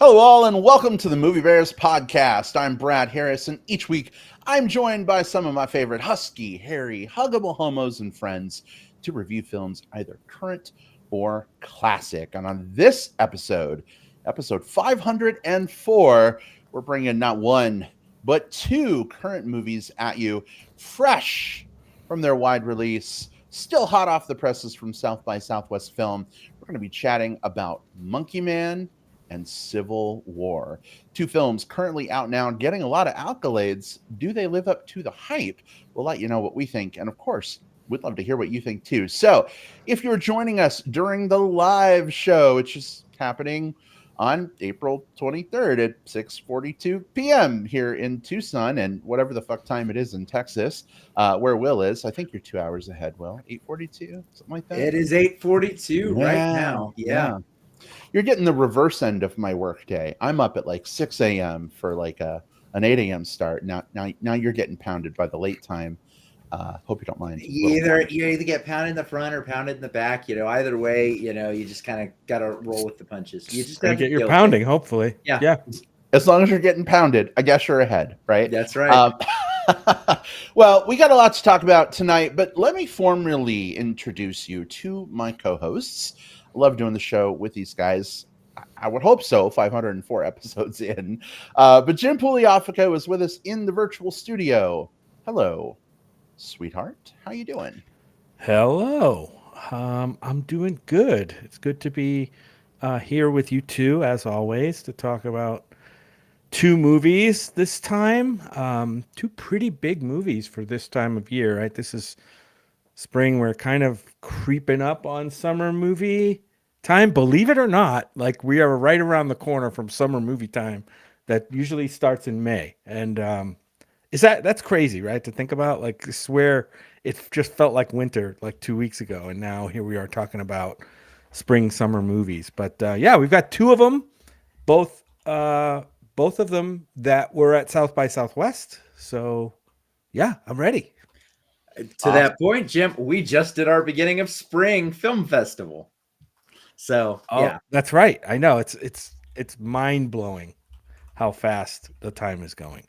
Hello, all, and welcome to the Movie Bears podcast. I'm Brad Harris, and each week I'm joined by some of my favorite husky, hairy, huggable homos and friends to review films either current or classic. And on this episode, episode 504, we're bringing not one, but two current movies at you, fresh from their wide release, still hot off the presses from South by Southwest Film. We're going to be chatting about Monkey Man and Civil War. Two films currently out now and getting a lot of accolades. Do they live up to the hype? We'll let you know what we think. And of course, we'd love to hear what you think too. So if you're joining us during the live show, which is happening on April 23rd at 6:42 p.m. here in Tucson and whatever the fuck time it is in Texas, where Will is. I think you're 2 hours ahead, Will. 8:42, something like that? It is 8:42 right now. Yeah. You're getting the reverse end of my work day. I'm up at like 6 a.m. for like an 8 a.m. start. Now you're getting pounded by the late time. Hope you don't mind. You either get pounded in the front or pounded in the back. Either way, you just kind of got to roll with the punches. You just got to get your pounding, hopefully. Yeah. As long as you're getting pounded, I guess you're ahead, right? That's right. Well, we got a lot to talk about tonight, but let me formally introduce you to my co-hosts. I love doing the show with these guys. I would hope so, 504 episodes in. But Jim Pugliaffico is with us in the virtual studio. Hello, sweetheart. How you doing? Hello. I'm doing good. It's good to be here with you two, as always, to talk about two movies this time. Two pretty big movies for this time of year, right? This is spring. We're kind of creeping up on summer movie time. Believe it or not, like we are right around the corner from summer movie time that usually starts in May. And that's crazy, right? To think about, like, I swear it just felt like winter like 2 weeks ago. And now here we are talking about spring, summer movies. But yeah, we've got two of them, both of them that were at South by Southwest. So yeah, I'm ready. To that point, Jim, we just did our beginning of spring film festival. So yeah, that's right. I know it's mind blowing how fast the time is going.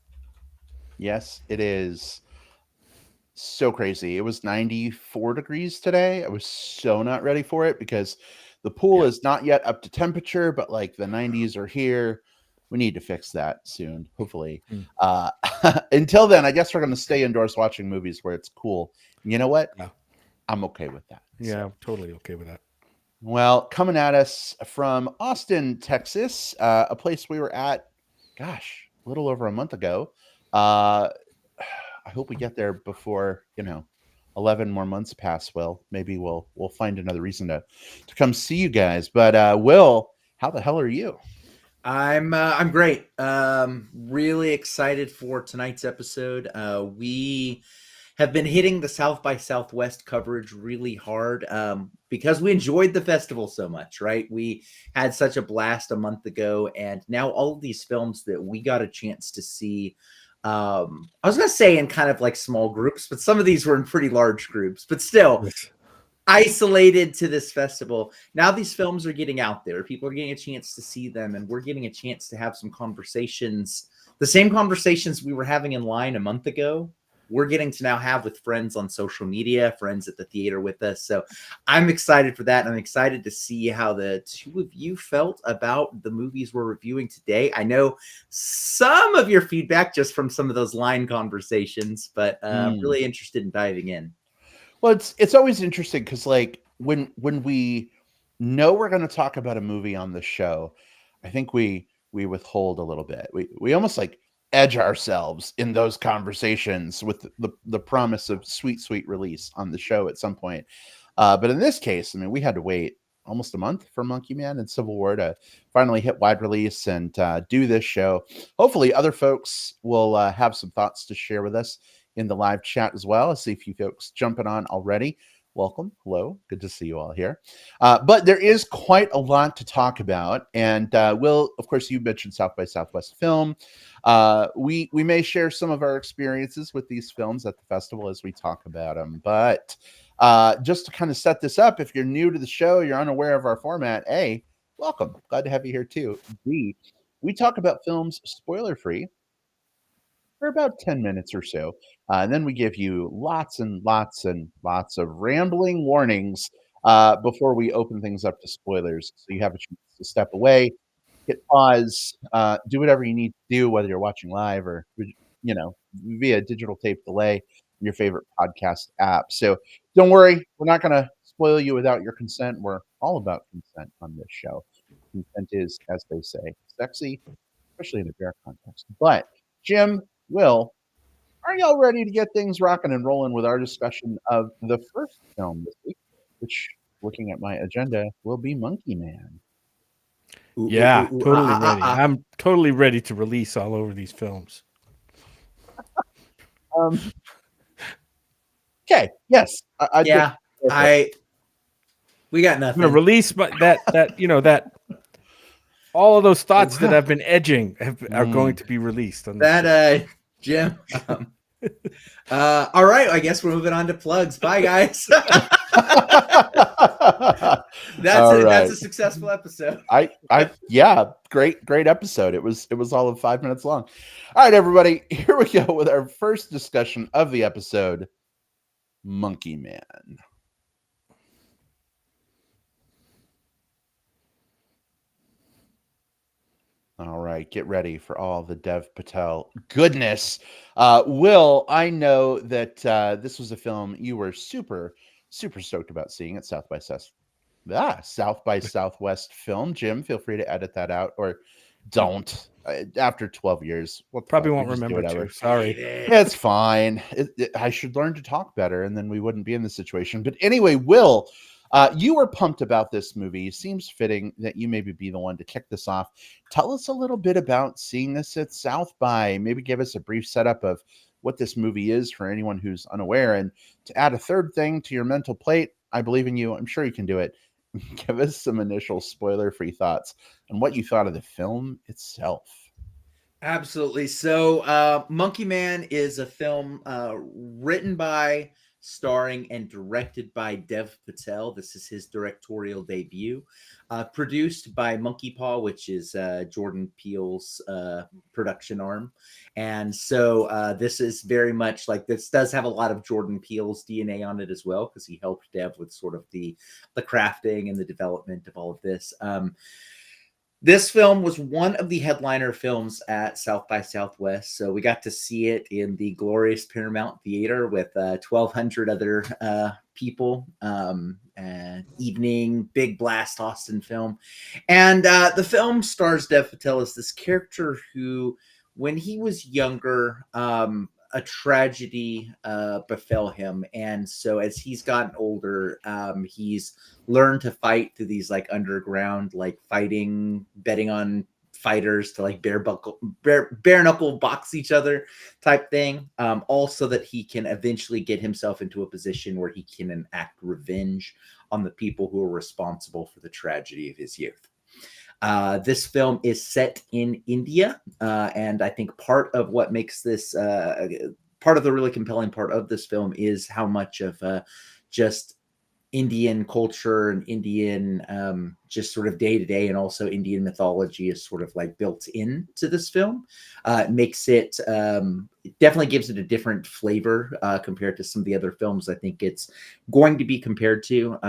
Yes, it is. So crazy. It was 94 degrees today. I was so not ready for it because the pool is not yet up to temperature, but like the 90s are here. We need to fix that soon, hopefully. Until then, I guess we're going to stay indoors watching movies where it's cool. You know what? Yeah. I'm okay with that. Yeah, I'm totally okay with that. Well, coming at us from Austin, Texas, a place we were at, gosh, a little over a month ago. I hope we get there before 11 more months pass. Well, maybe we'll find another reason to come see you guys. But Will, how the hell are you? I'm great. Really excited for tonight's episode. We have been hitting the South by Southwest coverage really hard because we enjoyed the festival so much, right? We had such a blast a month ago, and now all of these films that we got a chance to see, I was going to say in kind of like small groups, but some of these were in pretty large groups, but still isolated to this festival. Now these films are getting out there. People are getting a chance to see them, and we're getting a chance to have some conversations, the same conversations we were having in line a month ago. We're getting to now have with friends on social media, friends at the theater with us. So I'm excited for that. I'm excited to see how the two of you felt about the movies we're reviewing today. I know some of your feedback just from some of those line conversations, but really interested in diving in. Well, it's always interesting because, like, when we know we're going to talk about a movie on the show, I think we withhold a little bit. We almost like edge ourselves in those conversations with the promise of sweet release on the show at some point. But in this case, I mean, we had to wait almost a month for Monkey Man and Civil War to finally hit wide release and do this show. Hopefully other folks will have some thoughts to share with us in the live chat as well. I see a few folks jumping on already. Welcome. Hello. Good to see you all here. But there is quite a lot to talk about. And Will, of course, you mentioned South by Southwest Film. We may share some of our experiences with these films at the festival as we talk about them. But just to kind of set this up, if you're new to the show, you're unaware of our format, A, welcome. Glad to have you here too. B, we talk about films spoiler free for about 10 minutes or so. And then we give you lots and lots and lots of rambling warnings before we open things up to spoilers. So you have a chance to step away, hit pause, do whatever you need to do, whether you're watching live or, via digital tape delay in your favorite podcast app. So don't worry, we're not going to spoil you without your consent. We're all about consent on this show. Consent is, as they say, sexy, especially in a bear context. But Jim, Will, are y'all ready to get things rocking and rolling with our discussion of the first film this week, which, looking at my agenda, will be Monkey Man? Yeah, totally ready. I'm totally ready to release all over these films. Okay. Yes. We got I'm nothing. gonna release that all of those thoughts that I've been edging are going to be released on this Jim. All right, I guess we're moving on to plugs. Bye, guys. That's a successful episode. Great episode. It was all of 5 minutes long. All right, everybody, here we go with our first discussion of the episode, Monkey Man. All right, get ready for all the Dev Patel goodness. Will, I know that this was a film you were super, super stoked about seeing at South by Southwest Film. Jim, feel free to edit that out or don't. After 12 years, probably won't remember to. Sorry, it's fine. I should learn to talk better, and then we wouldn't be in this situation. But anyway, Will, you were pumped about this movie. It seems fitting that you maybe be the one to kick this off. Tell us a little bit about seeing this at South by. Maybe give us a brief setup of what this movie is for anyone who's unaware. And to add a third thing to your mental plate, I believe in you. I'm sure you can do it. Give us some initial spoiler-free thoughts on what you thought of the film itself. Absolutely. So Monkey Man is a film written by, starring, and directed by Dev Patel. This is his directorial debut. Produced by Monkey Paw, which is Jordan Peele's production arm. And so this is very much like, this does have a lot of Jordan Peele's DNA on it as well, because he helped Dev with sort of the crafting and the development of all of this. This film was one of the headliner films at South by Southwest, so we got to see it in the glorious Paramount Theater with 1,200 other people. Evening, big blast Austin film. And the film stars Dev Patel as this character who, when he was younger, a tragedy befell him, and so as he's gotten older, he's learned to fight through these like underground like fighting, betting on fighters to like bare knuckle box each other type thing, all so that he can eventually get himself into a position where he can enact revenge on the people who are responsible for the tragedy of his youth. This film is set in India, and I think part of what makes this part of the really compelling part of this film is how much of just Indian culture and Indian just sort of day-to-day and also Indian mythology is sort of like built into this film. It makes it, it definitely gives it a different flavor compared to some of the other films I think it's going to be compared to.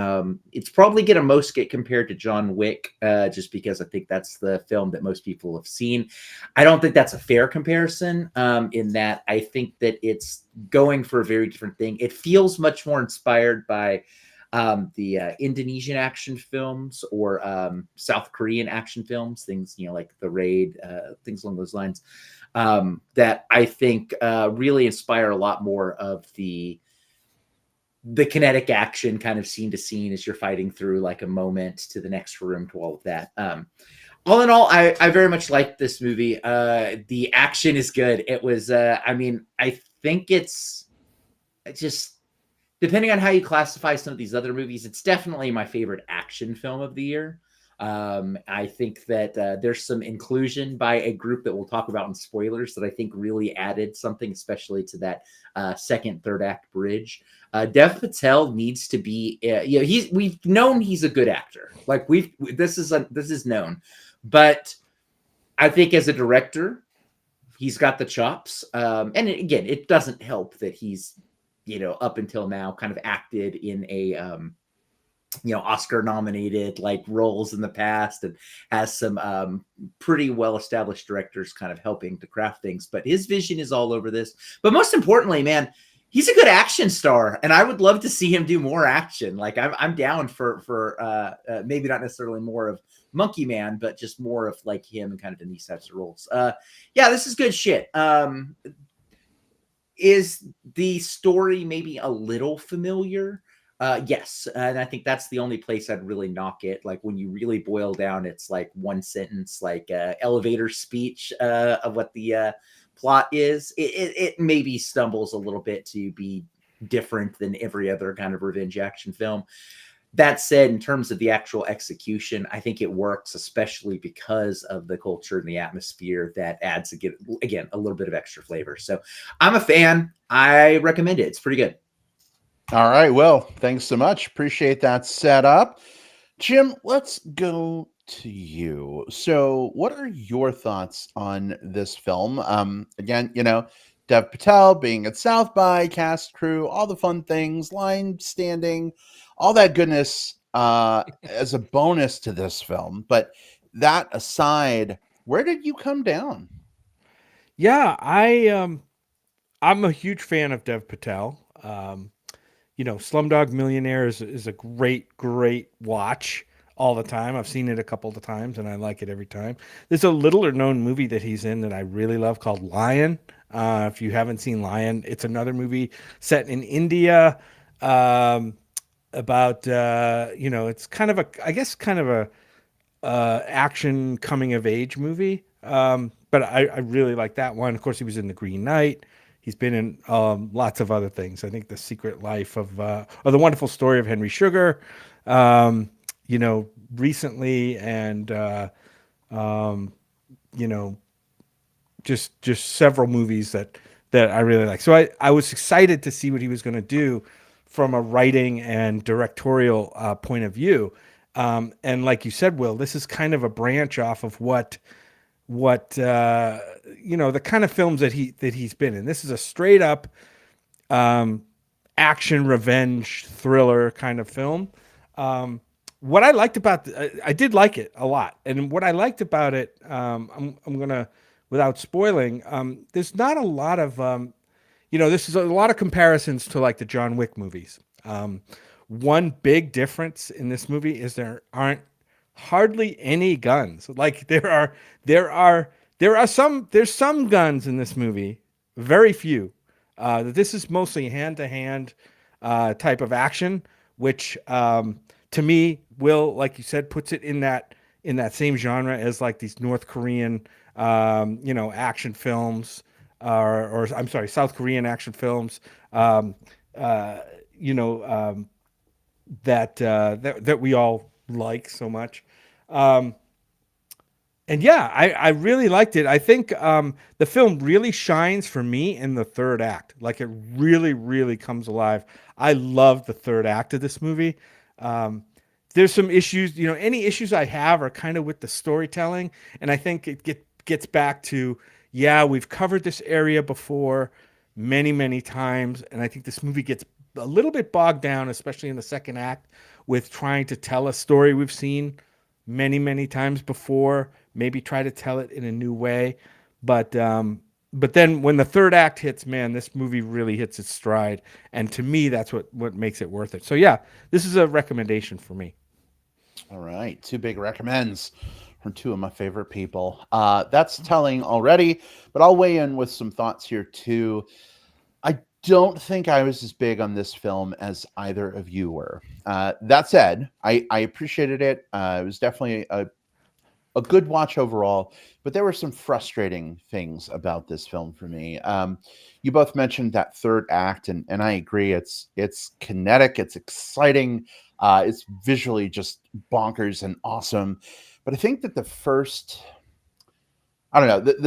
It's probably going to most get compared to John Wick, just because I think that's the film that most people have seen. I don't think that's a fair comparison, in that I think that it's going for a very different thing. It feels much more inspired by the Indonesian action films or South Korean action films, things, you know, like The Raid, things along those lines, that I think really inspire a lot more of the kinetic action kind of scene to scene as you're fighting through like a moment to the next room to all of that. All in all, I very much liked this movie. The action is good. It was, I mean, I think it's just, depending on how you classify some of these other movies, it's definitely my favorite action film of the year. I think that there's some inclusion by a group that we'll talk about in spoilers that I think really added something, especially to that second, third act bridge. Dev Patel needs to be, you know, we've known he's a good actor. Like this is known, but I think as a director, he's got the chops. And again, it doesn't help that he's, up until now kind of acted in a, Oscar nominated like roles in the past and has some pretty well established directors kind of helping to craft things. But his vision is all over this. But most importantly, man, he's a good action star, and I would love to see him do more action. Like I'm down for maybe not necessarily more of Monkey Man, but just more of like him and kind of in these types of roles. Yeah, this is good shit. Is the story maybe a little familiar? Yes, and I think that's the only place I'd really knock it. Like when you really boil down, it's like one sentence, like elevator speech of what the plot is. It maybe stumbles a little bit to be different than every other kind of revenge action film. That said, in terms of the actual execution, I think it works, especially because of the culture and the atmosphere that adds, again, a little bit of extra flavor. So I'm a fan. I recommend it. It's pretty good. All right. Well, thanks so much. Appreciate that setup. Jim, let's go to you. So, what are your thoughts on this film? Again, Dev Patel being at South by, cast, crew, all the fun things, line standing, all that goodness as a bonus to this film. But that aside, where did you come down? Yeah, I'm a huge fan of Dev Patel. Slumdog Millionaire is a great watch all the time. I've seen it a couple of times and I like it every time. There's a littler known movie that he's in that I really love called Lion. If you haven't seen Lion, it's another movie set in India about it's kind of a action coming of age movie. But I really like that one. Of course, he was in The Green Knight. He's been in lots of other things. I think The Secret Life of, or The Wonderful Story of Henry Sugar, recently, and just several movies that I really like. So I was excited to see what he was going to do from a writing and directorial point of view. And like you said, Will, this is kind of a branch off of what the kind of films that he's been in. This is a straight up action revenge thriller kind of film. What I liked about I did like it a lot, and what I liked about it, I'm gonna, without spoiling, there's not a lot of this is a lot of comparisons to like the John Wick movies. One big difference in this movie is there aren't hardly any guns. Like there's some guns in this movie, very few. This is mostly hand-to-hand type of action, which to me, Will, like you said, puts it in that same genre as like these North Korean action films, or I'm sorry, South Korean action films. That we all like so much. And yeah, I really liked it. I think the film really shines for me in the third act. Like it really, really comes alive. I love the third act of this movie. There's some issues, any issues I have are kind of with the storytelling. And I think it gets back to, yeah, we've covered this area before many, many times. And I think this movie gets a little bit bogged down, especially in the second act, with trying to tell a story we've seen many, many times before, maybe try to tell it in a new way. But then when the third act hits, man, this movie really hits its stride. And to me, that's what makes it worth it. So yeah, this is a recommendation for me. All right. Two big recommends from two of my favorite people. That's telling already, but I'll weigh in with some thoughts here too. I don't think I was as big on this film as either of you were. That said, I appreciated it. It was definitely a good watch overall, but there were some frustrating things about this film for me. You both mentioned that third act, and I agree. It's kinetic, it's exciting, it's visually just bonkers and awesome. But I think that the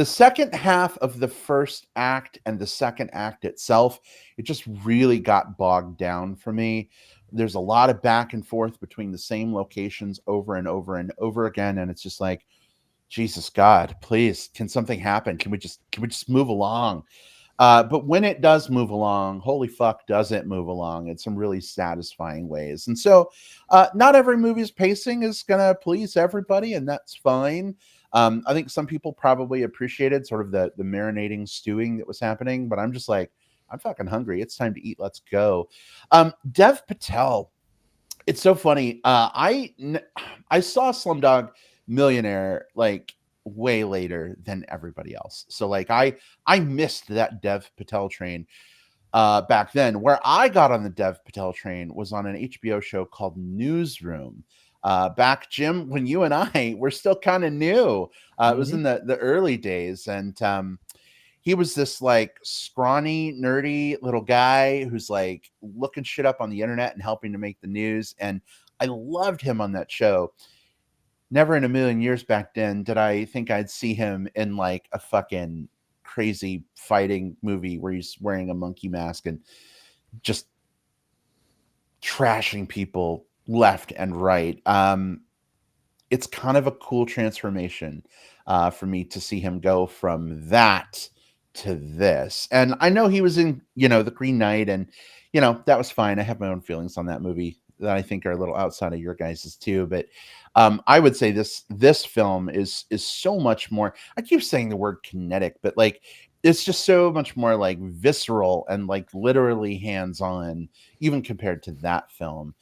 second half of the first act and the second act itself, it just really got bogged down for me. There's a lot of back and forth between the same locations over and over and over again. And it's just like, Jesus God, please, can something happen? Can we just move along? But when it does move along, holy fuck, does it move along in some really satisfying ways. And so, not every movie's pacing is going to please everybody, and that's fine. I think some people probably appreciated sort of the marinating stewing that was happening, but I'm just like, I'm fucking hungry. It's time to eat. Let's go. Dev Patel. It's so funny. I saw Slumdog Millionaire like way later than everybody else. So like I missed that Dev Patel train back then. Where I got on the Dev Patel train was on an HBO show called Newsroom. Back, Jim, when you and I were still kind of new. It was in the early days, and he was this like scrawny, nerdy little guy who's like looking shit up on the internet and helping to make the news. And I loved him on that show. Never in a million years back then did I think I'd see him in like a fucking crazy fighting movie where he's wearing a monkey mask and just trashing people left and right. It's kind of a cool transformation for me to see him go from that to this. And I know he was in, The Green Knight, and that was fine. I have my own feelings on that movie that I think are a little outside of your guys's too. But I would say this film is so much more. I keep saying the word kinetic, but like it's just so much more like visceral and like literally hands-on, even compared to that film.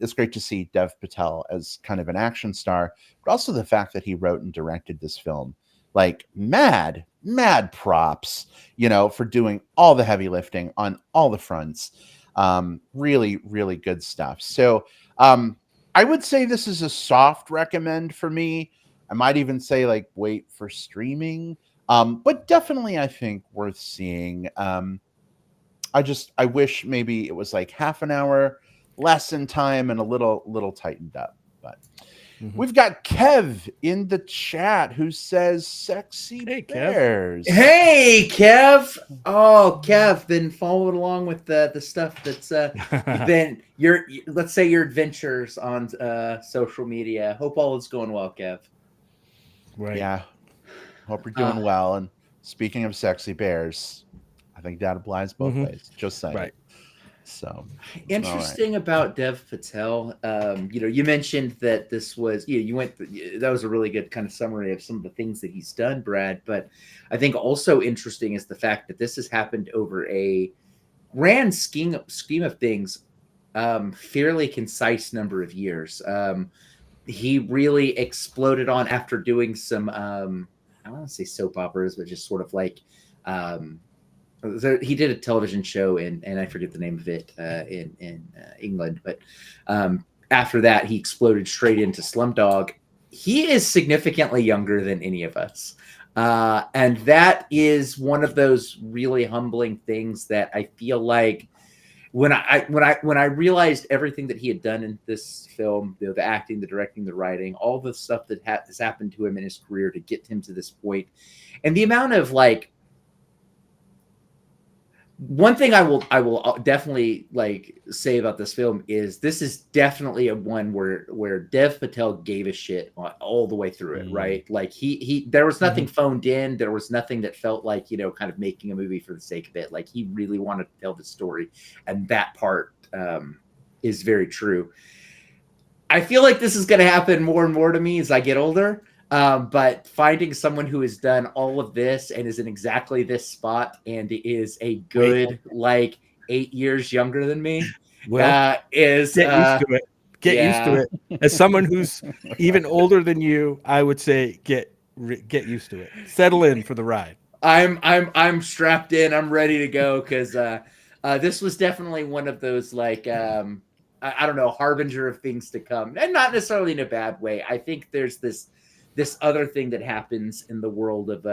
It's great to see Dev Patel as kind of an action star, but also the fact that he wrote and directed this film. Like mad props, for doing all the heavy lifting on all the fronts. Really, really good stuff. So I would say this is a soft recommend for me. I might even say like wait for streaming. But definitely I think worth seeing. I wish maybe it was like half an hour less in time and a little tightened up. But we've got Kev in the chat who says sexy bears. Hey, Kev. Oh, Kev, been following along with the stuff that's been let's say your adventures on social media. Hope all is going well, Kev. Right. Yeah. Hope you're doing well. And speaking of sexy bears, I think that applies both ways. Just saying. Right. So interesting about Dev Patel. You mentioned that this was that was a really good kind of summary of some of the things that he's done, Brad. But I think also interesting is the fact that this has happened over a grand scheme of things, fairly concise number of years. He really exploded on after doing some I don't want to say soap operas, but just sort of like he did a television show and I forget the name of it in England, but after that he exploded straight into Slumdog. He is significantly younger than any of us, and that is one of those really humbling things that I feel like when I realized everything that he had done in this film, the acting, the directing, the writing, all the stuff that has happened to him in his career to get him to this point, and the amount of like. One thing I will definitely like say about this film is this is definitely a one where Dev Patel gave a shit all the way through it, right? Like he there was nothing phoned in, there was nothing that felt like kind of making a movie for the sake of it. Like he really wanted to tell the story, and that part is very true. I feel like this is going to happen more and more to me as I get older. But finding someone who has done all of this and is in exactly this spot and is a good, like 8 years younger than me, is get used to it. Get used to it. As someone who's even older than you, I would say get used to it. Settle in for the ride. I'm strapped in. I'm ready to go because this was definitely one of those like I don't know, harbinger of things to come, and not necessarily in a bad way. I think there's this other thing that happens in the world of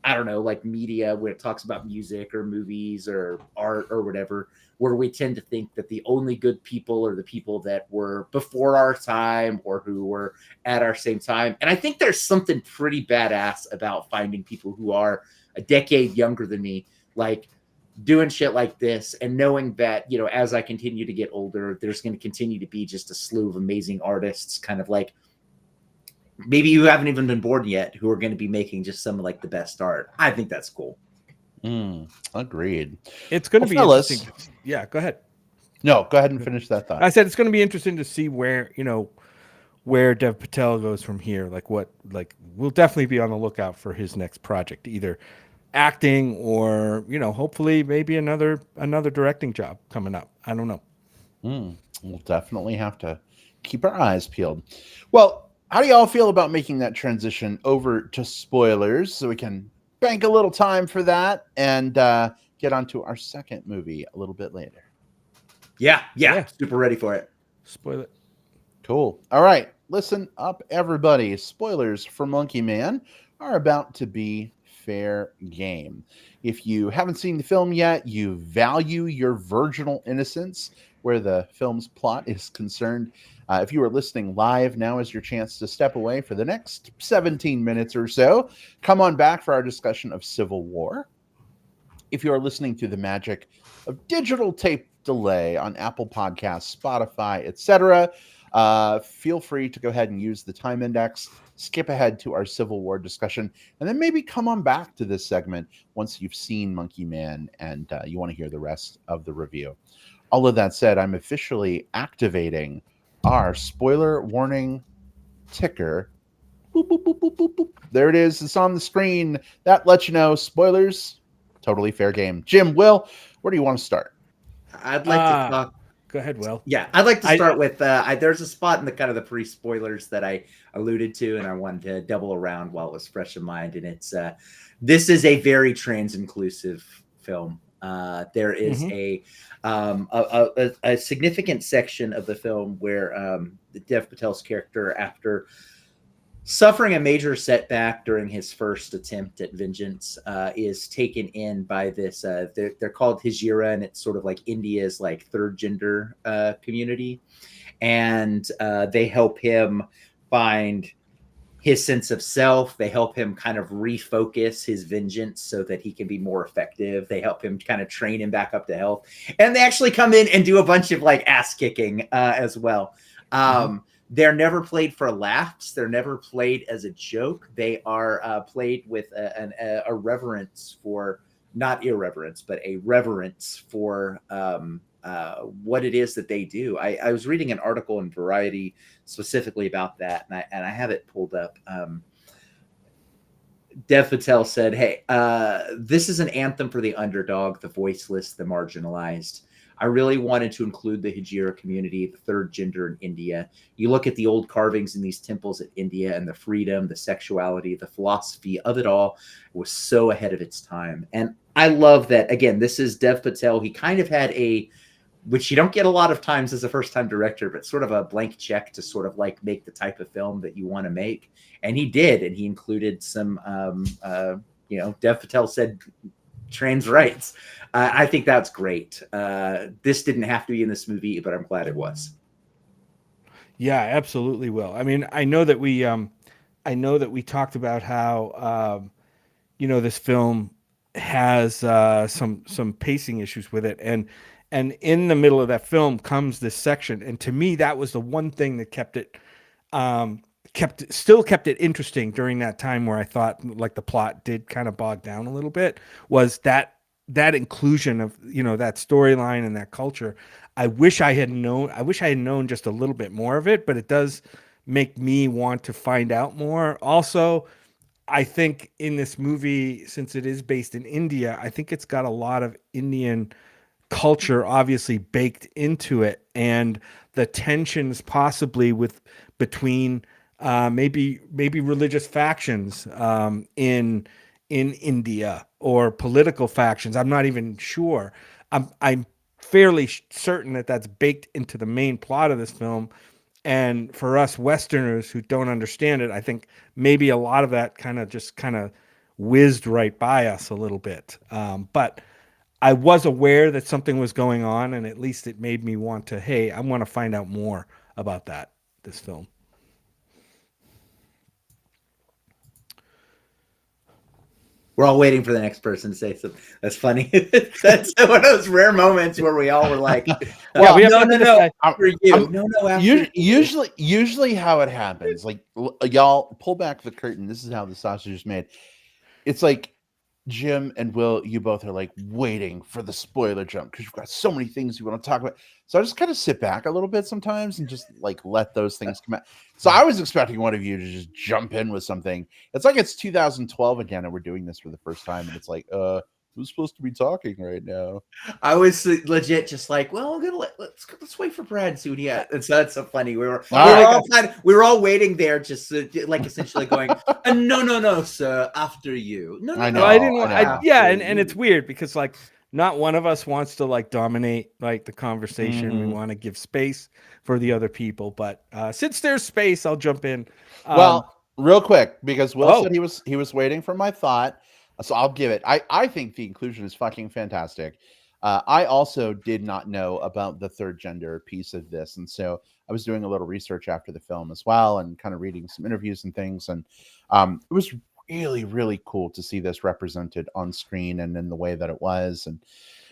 I don't know, like media, where it talks about music or movies or art or whatever, where we tend to think that the only good people are the people that were before our time or who were at our same time. And I think there's something pretty badass about finding people who are a decade younger than me, like doing shit like this, and knowing that, as I continue to get older, there's going to continue to be just a slew of amazing artists kind of like maybe you haven't even been born yet, who are going to be making just some of like the best art. I think that's cool. Agreed. It's going to be fellas, interesting. Yeah, go ahead. No, go ahead and finish that thought. I said it's going to be interesting to see where, where Dev Patel goes from here. We'll definitely be on the lookout for his next project, either acting or, hopefully maybe another directing job coming up. I don't know. We'll definitely have to keep our eyes peeled. Well, how do y'all feel about making that transition over to spoilers so we can bank a little time for that and get onto our second movie a little bit later? Yeah. Super ready for it. Spoil it. Cool. All right. Listen up, everybody. Spoilers for Monkey Man are about to be fair game. If you haven't seen the film yet, you value your virginal innocence where the film's plot is concerned. If you are listening live, now is your chance to step away for the next 17 minutes or so. Come on back for our discussion of Civil War. If you are listening through the magic of digital tape delay on Apple Podcasts, Spotify, etc., feel free to go ahead and use the time index, skip ahead to our Civil War discussion, and then maybe come on back to this segment once you've seen Monkey Man and you want to hear the rest of the review. All of that said, I'm officially activating our spoiler warning ticker. Boop, boop, boop, boop, boop, boop. There it is. It's on the screen. That lets you know spoilers, totally fair game. Jim, Will, where do you want to start? I'd like to talk. Go ahead, Will. Yeah, I'd like to start with there's a spot in the kind of the pre-spoilers that I alluded to, and I wanted to double around while it was fresh in mind. And it's this is a very trans-inclusive film. There is a significant section of the film where Dev Patel's character, after suffering a major setback during his first attempt at vengeance, is taken in by this. They're called Hijira, and it's sort of like India's like third gender community, and they help him find his sense of self. They help him kind of refocus his vengeance so that he can be more effective. They help him kind of train him back up to health, and they actually come in and do a bunch of like ass kicking as well. They're never played for laughs. They're never played as a joke. They are played with a reverence for, not irreverence, but a reverence for what it is that they do. I was reading an article in Variety specifically about that, and I have it pulled up. Dev Patel said, "Hey, this is an anthem for the underdog, the voiceless, the marginalized. I really wanted to include the Hijira community, the third gender in India. You look at the old carvings in these temples in India and the freedom, the sexuality, the philosophy of it all was so ahead of its time." And I love that. Again, this is Dev Patel. He kind of had which you don't get a lot of times as a first-time director, but sort of a blank check to sort of like make the type of film that you want to make. And he did, and he included some, Dev Patel said trans rights. I think that's great. This didn't have to be in this movie, but I'm glad it was. Yeah, absolutely, Will. I mean, I know that we talked about how, this film has some pacing issues with it, and in the middle of that film comes this section, and to me, that was the one thing that kept it interesting during that time where I thought like the plot did kind of bog down a little bit, was that inclusion of, that storyline and that culture. I wish I had known just a little bit more of it, but it does make me want to find out more. Also, I think in this movie, since it is based in India, I think it's got a lot of Indian culture obviously baked into it, and the tensions possibly between maybe religious factions in India, or political factions. I'm not even sure. I'm fairly certain that that's baked into the main plot of this film. And for us Westerners who don't understand it, I think maybe a lot of that kind of whizzed right by us a little bit. But I was aware that something was going on, and at least it made me want to, hey, I want to find out more about this film. We're all waiting for the next person to say something. That's funny. That's one of those rare moments where we all were like, Yeah, we have no, nothing to no, say. after you. No, after you. Usually how it happens, like y'all pull back the curtain. This is how the sausage is made. It's like Jim and Will, you both are like waiting for the spoiler jump because you've got so many things you want to talk about. So I just kind of sit back a little bit sometimes and just like let those things come out. So I was expecting one of you to just jump in with something. It's like it's 2012 again, and we're doing this for the first time, and it's like, who's supposed to be talking right now? I was legit just like, well, let's wait for Brad and see what he had. And so that's so funny. We were all waiting there, just like essentially going, no, sir, after you. No, I know. I didn't want. after And it's weird because like not one of us wants to like dominate like the conversation. We want to give space for the other people, but since there's space, I'll jump in. Well, real quick, because Will said he was waiting for my thought, so I'll give it. I think the inclusion is fucking fantastic. I also did not know about the third gender piece of this, and so I was doing a little research after the film as well, and kind of reading some interviews and things, and it was really, really cool to see this represented on screen and in the way that it was. And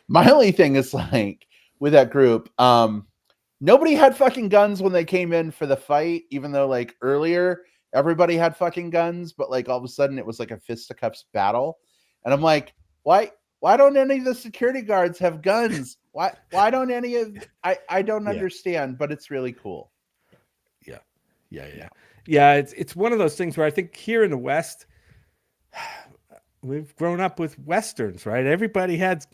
my only thing is like with that group, nobody had fucking guns when they came in for the fight, even though like earlier everybody had fucking guns, but like all of a sudden it was like a fisticuffs battle. And I'm like, why don't any of the security guards have guns? Why don't any of I don't understand, but it's really cool. Yeah. It's one of those things where I think here in the West, we've grown up with Westerns, right? Everybody had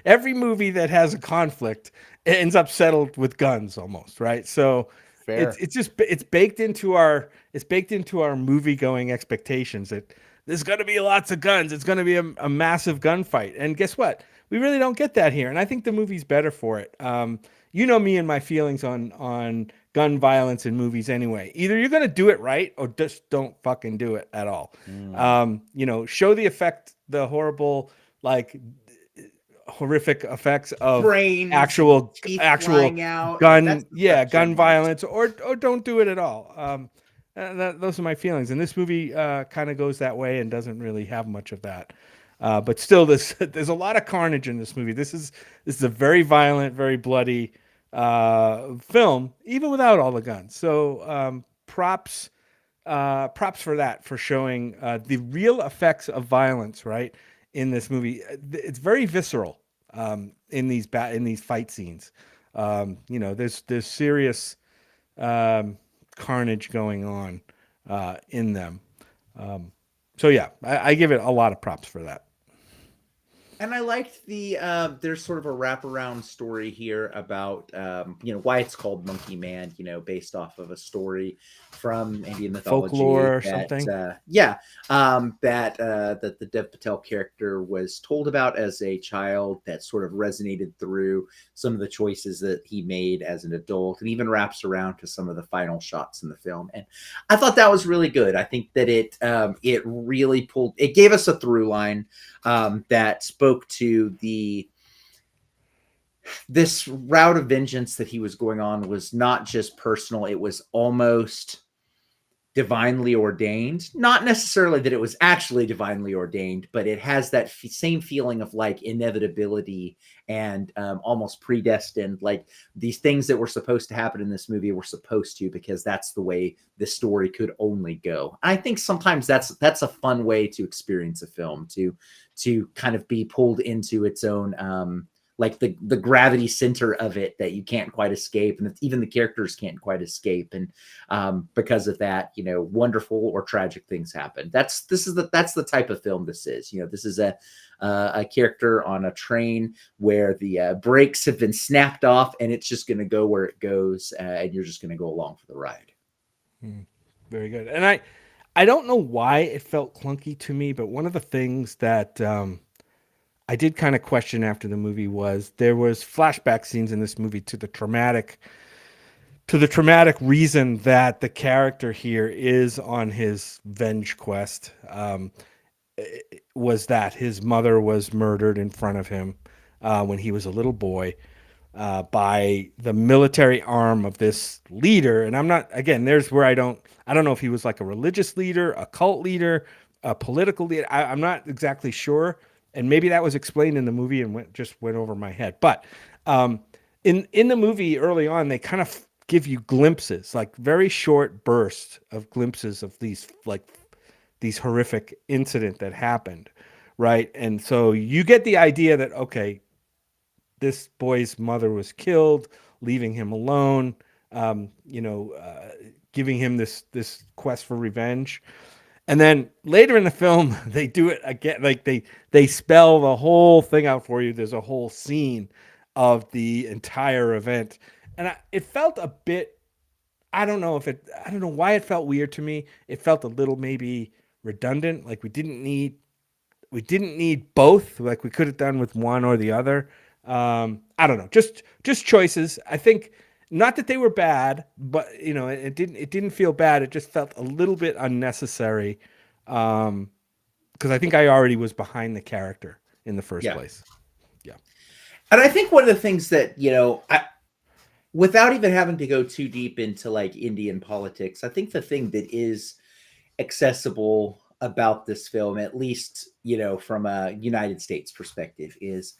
every movie that has a conflict ends up settled with guns almost, right? So it's baked into our movie going expectations that there's going to be lots of guns. It's going to be a massive gunfight. And guess what? We really don't get that here. And I think the movie's better for it. You know me and my feelings on gun violence in movies anyway. Either you're going to do it right or just don't fucking do it at all. Show the horrible, like horrific effects of brains, actual gun, gun violence, or don't do it at all. Those are my feelings. And this movie kind of goes that way and doesn't really have much of that. But still, there's a lot of carnage in this movie. This is a very violent, very bloody film, even without all the guns. So props for that, for showing the real effects of violence, right, in this movie. It's very visceral in these fight scenes. There's serious carnage going on in them. So yeah, I give it a lot of props for that. And I liked there's sort of a wraparound story here about, why it's called Monkey Man, based off of a story from Indian mythology. Folklore or something. That the Dev Patel character was told about as a child, that sort of resonated through some of the choices that he made as an adult, and even wraps around to some of the final shots in the film. And I thought that was really good. I think that it really gave us a through line that spoke to this route of vengeance that he was going on was not just personal. It was almost divinely ordained. Not necessarily that it was actually divinely ordained, but it has that same feeling of like inevitability and almost predestined. Like these things that were supposed to happen in this movie were supposed to, because that's the way this story could only go. I think sometimes that's a fun way to experience a film, to kind of be pulled into its own like the gravity center of it that you can't quite escape, and even the characters can't quite escape. And because of that, wonderful or tragic things happen. That's the type of film this is. This is a character on a train where the brakes have been snapped off, and it's just going to go where it goes, and you're just going to go along for the ride. Very good. And I don't know why it felt clunky to me, but one of the things that I did kind of question after the movie was there was flashback scenes in this movie to the traumatic reason that the character here is on his venge quest. Was that his mother was murdered in front of him when he was a little boy by the military arm of this leader. And there's where I don't know if he was like a religious leader, a cult leader, a political leader. I'm not exactly sure, and maybe that was explained in the movie and just went over my head. But in the movie early on, they kind of give you glimpses, like very short bursts of glimpses of these horrific incident that happened, right? And so you get the idea that, okay, this boy's mother was killed, leaving him alone, giving him this quest for revenge. And then later in the film, they do it again. Like they spell the whole thing out for you. There's a whole scene of the entire event, and it felt a bit. I don't know why it felt weird to me. It felt a little maybe redundant. Like we didn't need both. Like we could have done with one or the other. I don't know. Just choices. I think not that they were bad, but it didn't feel bad. It just felt a little bit unnecessary. Because I think I already was behind the character in the first place. Yeah. And I think one of the things that, without even having to go too deep into like Indian politics, I think the thing that is accessible about this film, at least, from a United States perspective, is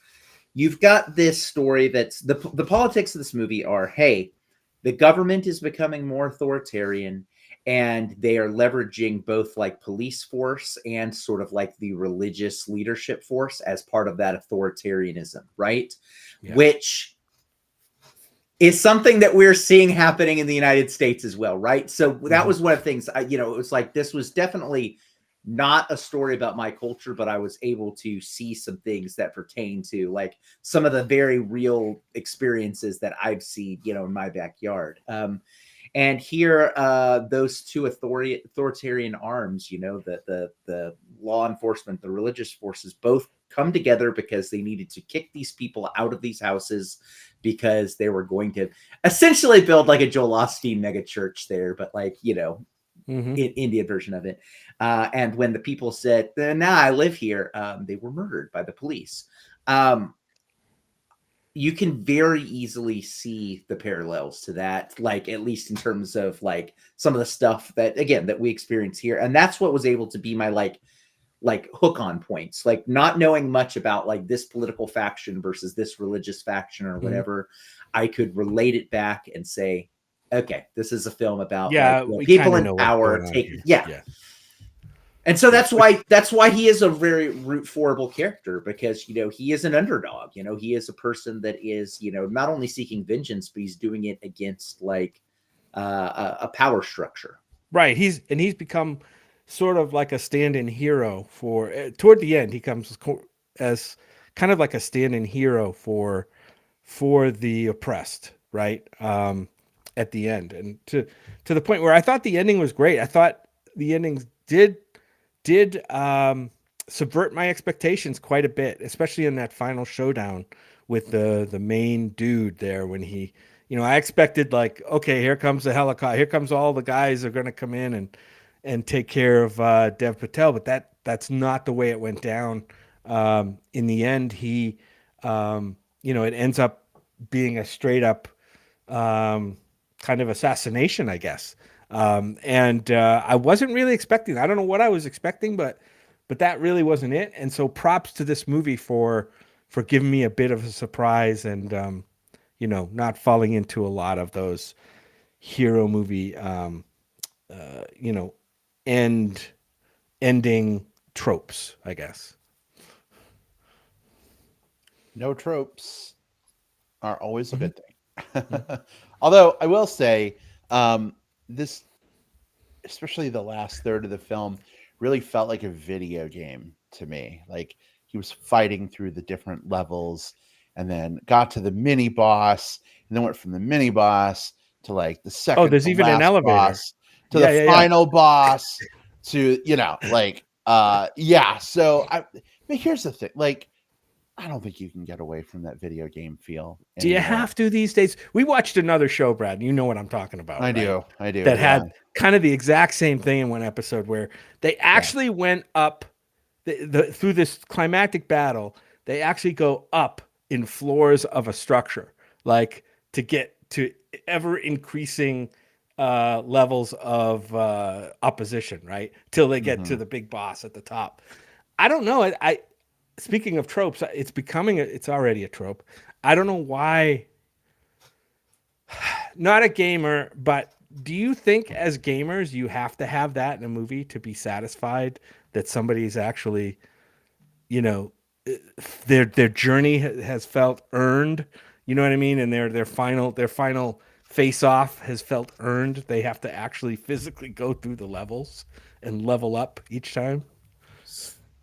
you've got this story that's the politics of this movie are, hey, the government is becoming more authoritarian and they are leveraging both like police force and sort of like the religious leadership force as part of that authoritarianism, right? Yeah. Which is something that we're seeing happening in the United States as well, right? So that was one of the things, it was like, this was definitely not a story about my culture, but I was able to see some things that pertain to like some of the very real experiences that I've seen, in my backyard. And here, those two authoritarian arms, the law enforcement, the religious forces, both come together because they needed to kick these people out of these houses because they were going to essentially build like a Joel Osteen mega church there, but like, Indian version of it. And when the people said, nah, I live here, they were murdered by the police. You can very easily see the parallels to that, like at least in terms of like some of the stuff that, again, that we experience here. And that's what was able to be my like hook on points, like not knowing much about like this political faction versus this religious faction or whatever. I could relate it back and say, okay, this is a film about people in power taking, And so that's why he is a very root forable character, because, he is an underdog, he is a person that is, not only seeking vengeance, but he's doing it against like a power structure. Right. He's become sort of like a stand-in hero for, toward the end, he comes as kind of like a stand-in hero for the oppressed. Right. At the end, and to the point where I thought the ending was great. I thought the ending did subvert my expectations quite a bit, especially in that final showdown with the main dude there, when he, I expected like, okay, here comes the helicopter, here comes all the guys are going to come in and take care of Dev Patel, but that's not the way it went down. In the end, he, it ends up being a straight up kind of assassination, I guess. And I wasn't really expecting. I don't know what I was expecting, but that really wasn't it. And so props to this movie for giving me a bit of a surprise and not falling into a lot of those hero movie ending tropes, I guess. No tropes are always a good thing. Although I will say, this, especially the last third of the film, really felt like a video game to me. Like he was fighting through the different levels and then got to the mini boss and then went from the mini boss to like the second. Oh, there's even an elevator boss, to the final boss to, So but here's the thing. Like, I don't think you can get away from that video game feel anymore. Do you have to these days? We watched another show, Brad. You know what I'm talking about. I do. That had kind of the exact same thing in one episode where they actually went up through this climactic battle. They actually go up in floors of a structure, like to get to ever increasing levels of opposition, right? Till they get to Mhm. the big boss at the top. I don't know. I speaking of tropes, it's already a trope. I don't know why. Not a gamer, but do you think as gamers you have to have that in a movie to be satisfied that somebody's actually, you know, their journey has felt earned? You know what I mean? And their final face off has felt earned. They have to actually physically go through the levels and level up each time.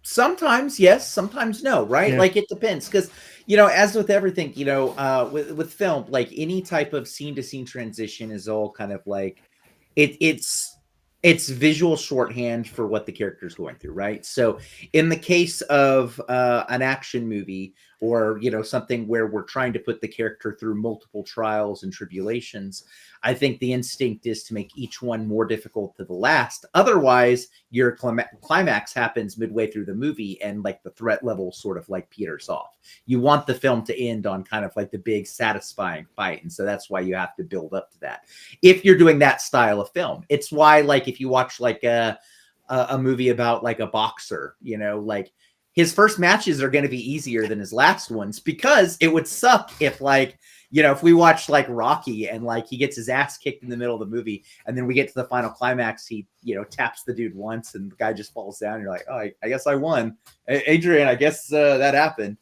Sometimes yes, sometimes no, right? Yeah. Like it depends because as with everything, with film, like any type of scene to scene transition is all kind of like it's visual shorthand for what the character is going through, right? So in the case of an action movie or something where we're trying to put the character through multiple trials and tribulations, I think the instinct is to make each one more difficult to the last. Otherwise, your climax happens midway through the movie and like the threat level sort of like peters off. You want the film to end on kind of like the big satisfying fight, and so that's why you have to build up to that if you're doing that style of film. It's why, like, if you watch like a movie about like a boxer, like his first matches are going to be easier than his last ones, because it would suck if like if we watched like Rocky and like he gets his ass kicked in the middle of the movie and then we get to the final climax, he taps the dude once and the guy just falls down. You're like, oh, I guess I won, Adrian. I guess that happened.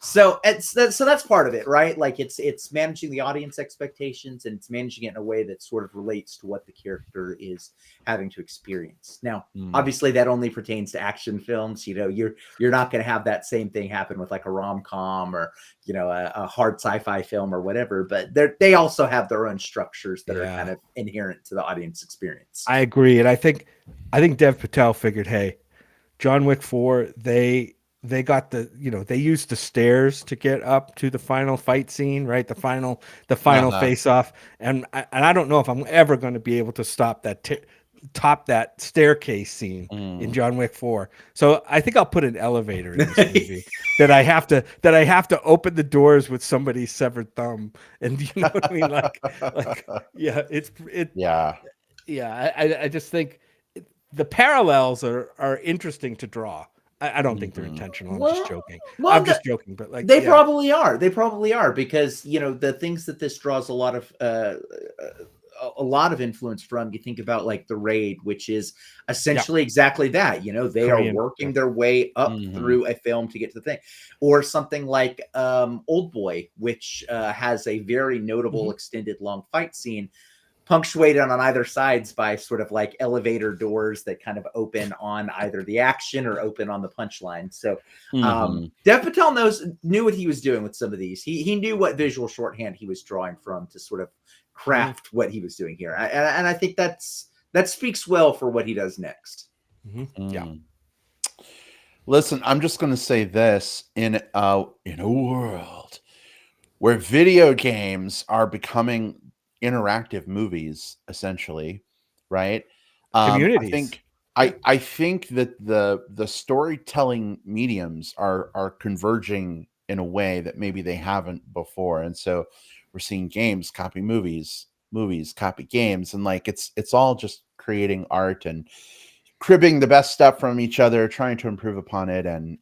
So that's part of it, right? Like it's managing the audience expectations, and it's managing it in a way that sort of relates to what the character is having to experience. Now, obviously, that only pertains to action films. You're not going to have that same thing happen with like a rom-com or a hard sci-fi film or whatever. But they also have their own structures that are kind of inherent to the audience experience. I agree, and I think Dev Patel figured, hey, John Wick 4, they got they used the stairs to get up to the final fight scene, right? The final face off, and I don't know if I'm ever going to be able to top that staircase scene in John Wick 4. So I think I'll put an elevator in this movie that I have to open the doors with somebody's severed thumb, and you know what I mean? Like yeah, I just think the parallels are interesting to draw. I don't think they're intentional. I'm just joking. I'm just joking, but like they probably are. They probably are, because the things that this draws a lot of influence from. You think about like The Raid, which is essentially exactly that. They are working their way up through a film to get to the thing, or something like Old Boy, which has a very notable extended long fight scene, punctuated on either sides by sort of like elevator doors that kind of open on either the action or open on the punchline. So Dev Patel knew what he was doing with some of these. He knew what visual shorthand he was drawing from to sort of craft what he was doing here. And I think that speaks well for what he does next. Yeah. Listen, I'm just going to say this: in a world where video games are becoming interactive movies, essentially, right? Communities. I think that the storytelling mediums are converging in a way that maybe they haven't before, and so we're seeing games copy movies, movies copy games, and like it's all just creating art and cribbing the best stuff from each other, trying to improve upon it, and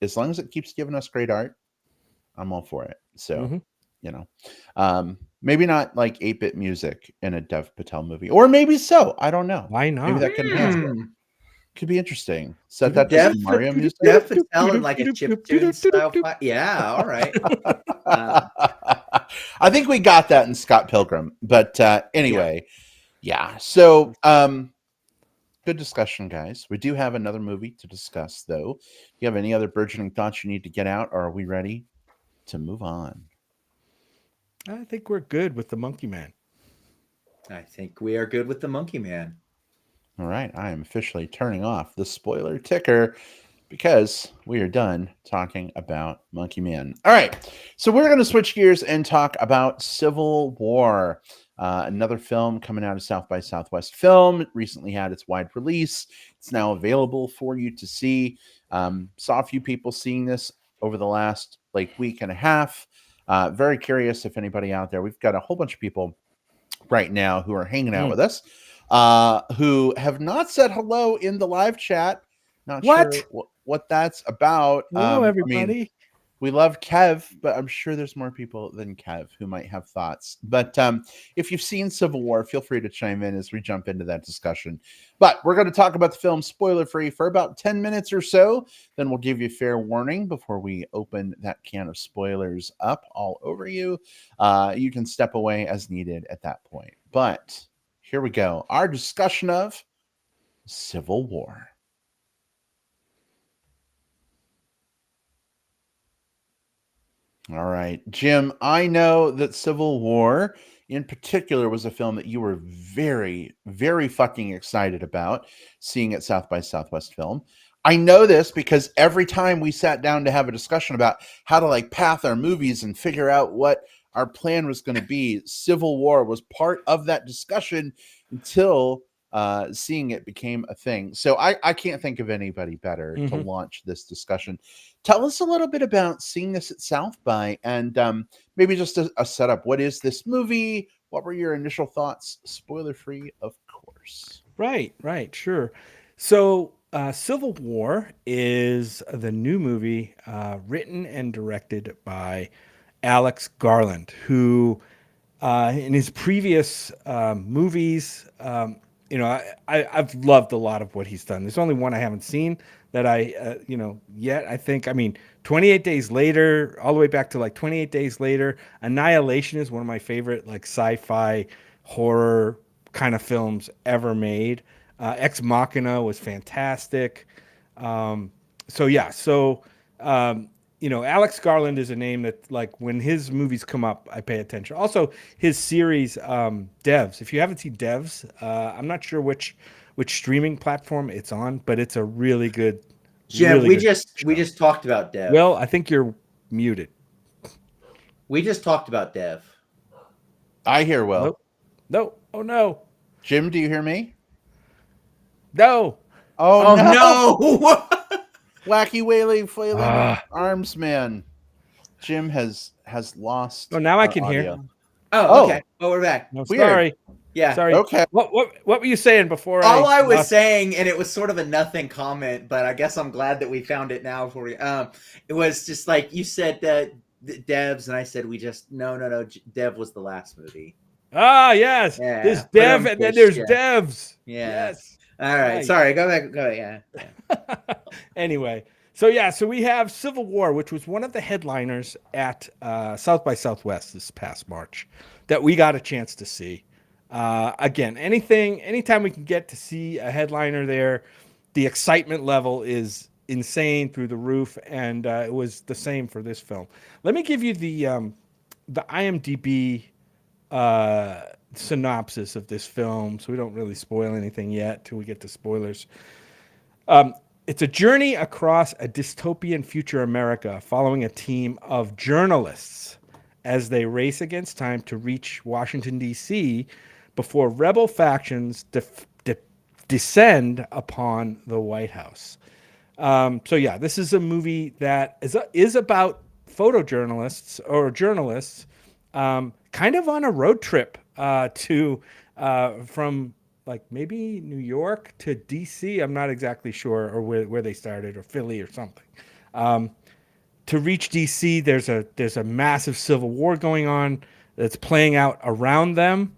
as long as it keeps giving us great art, I'm all for it. So maybe not like 8-bit music in a Dev Patel movie, or maybe so. I don't know. Why not? Maybe that could enhance it. Could be interesting. Set that to Dev some Mario music. Dev Patel in like a chiptune style fight. Yeah, all right. I think we got that in Scott Pilgrim, but anyway, yeah. So good discussion, guys. We do have another movie to discuss, though. Do you have any other burgeoning thoughts you need to get out, or are we ready to move on? I think we're good with the Monkey Man. I think we are good with the Monkey Man. All right. I am officially turning off the spoiler ticker because we are done talking about Monkey Man. All right. So we're going to switch gears and talk about Civil War. Another film coming out of South by Southwest Film. It recently had its wide release. It's now available for you to see. Saw a few people seeing this over the last week and a half. Very curious if anybody out there. We've got a whole bunch of people right now who are hanging out Mm. with us, who have not said hello in the live chat. Not What? sure what that's about. Hello, I mean, everybody. we love Kev, but I'm sure there's more people than Kev who might have thoughts. But if you've seen Civil War, feel free to chime in as we jump into that discussion. But we're going to talk about the film spoiler free for about 10 minutes or so. Then we'll give you fair warning before we open that can of spoilers up all over you. You can step away as needed at that point. But here we go. Our discussion of Civil War. All right, Jim, I know that Civil War in particular was a film that you were very, very fucking excited about seeing at South by Southwest Film. I know this because every time we sat down to have a discussion about how to like path our movies and figure out what our plan was going to be, Civil War was part of that discussion until seeing it became a thing. So I can't think of anybody better to launch this discussion. Tell us a little bit about seeing this at South by, and maybe just a setup. What is this movie? What were your initial thoughts? Spoiler free, of course. Right, sure. So, Civil War is the new movie written and directed by Alex Garland, who in his previous movies, I've loved a lot of what he's done. There's only one I haven't seen that yet. I think, 28 Days Later, all the way back to like 28 Days Later. Annihilation is one of my favorite like sci-fi horror kind of films ever made. Ex Machina was fantastic. Alex Garland is a name that, like, when his movies come up, I pay attention. Also, his series, Devs. If you haven't seen Devs, I'm not sure which streaming platform it's on, but it's a really good. Jim, really we good just talked about Dev. Well, I think you're muted. We just talked about Dev. I hear Will. Nope. No. Oh no. Jim, do you hear me? No. Oh no. Wacky wailing flailing arms man. Jim has lost. Oh, now I can hear. Oh, okay. Oh, we're back. No, Weird. sorry. Yeah. Sorry. Okay. What were you saying before? All I was saying, and it was sort of a nothing comment, but I guess I'm glad that we found it now for you. It was just like you said that Devs, and I said no. Dev was the last movie. Ah, yes. Yeah. There's Dev, and then there's Devs. Yeah. Yes. All right. Sorry. Go back. Yeah. Anyway, so we have Civil War, which was one of the headliners at South by Southwest this past March that we got a chance to see. Again, anytime we can get to see a headliner there, the excitement level is insane through the roof, and it was the same for this film. Let me give you the IMDb synopsis of this film, so we don't really spoil anything yet till we get to spoilers. It's a journey across a dystopian future America following a team of journalists as they race against time to reach Washington, D.C. before rebel factions descend upon the White House. This is a movie that is about photojournalists or journalists kind of on a road trip from like maybe New York to DC. I'm not exactly sure, or where they started, or Philly or something. To reach DC, there's a massive civil war going on that's playing out around them,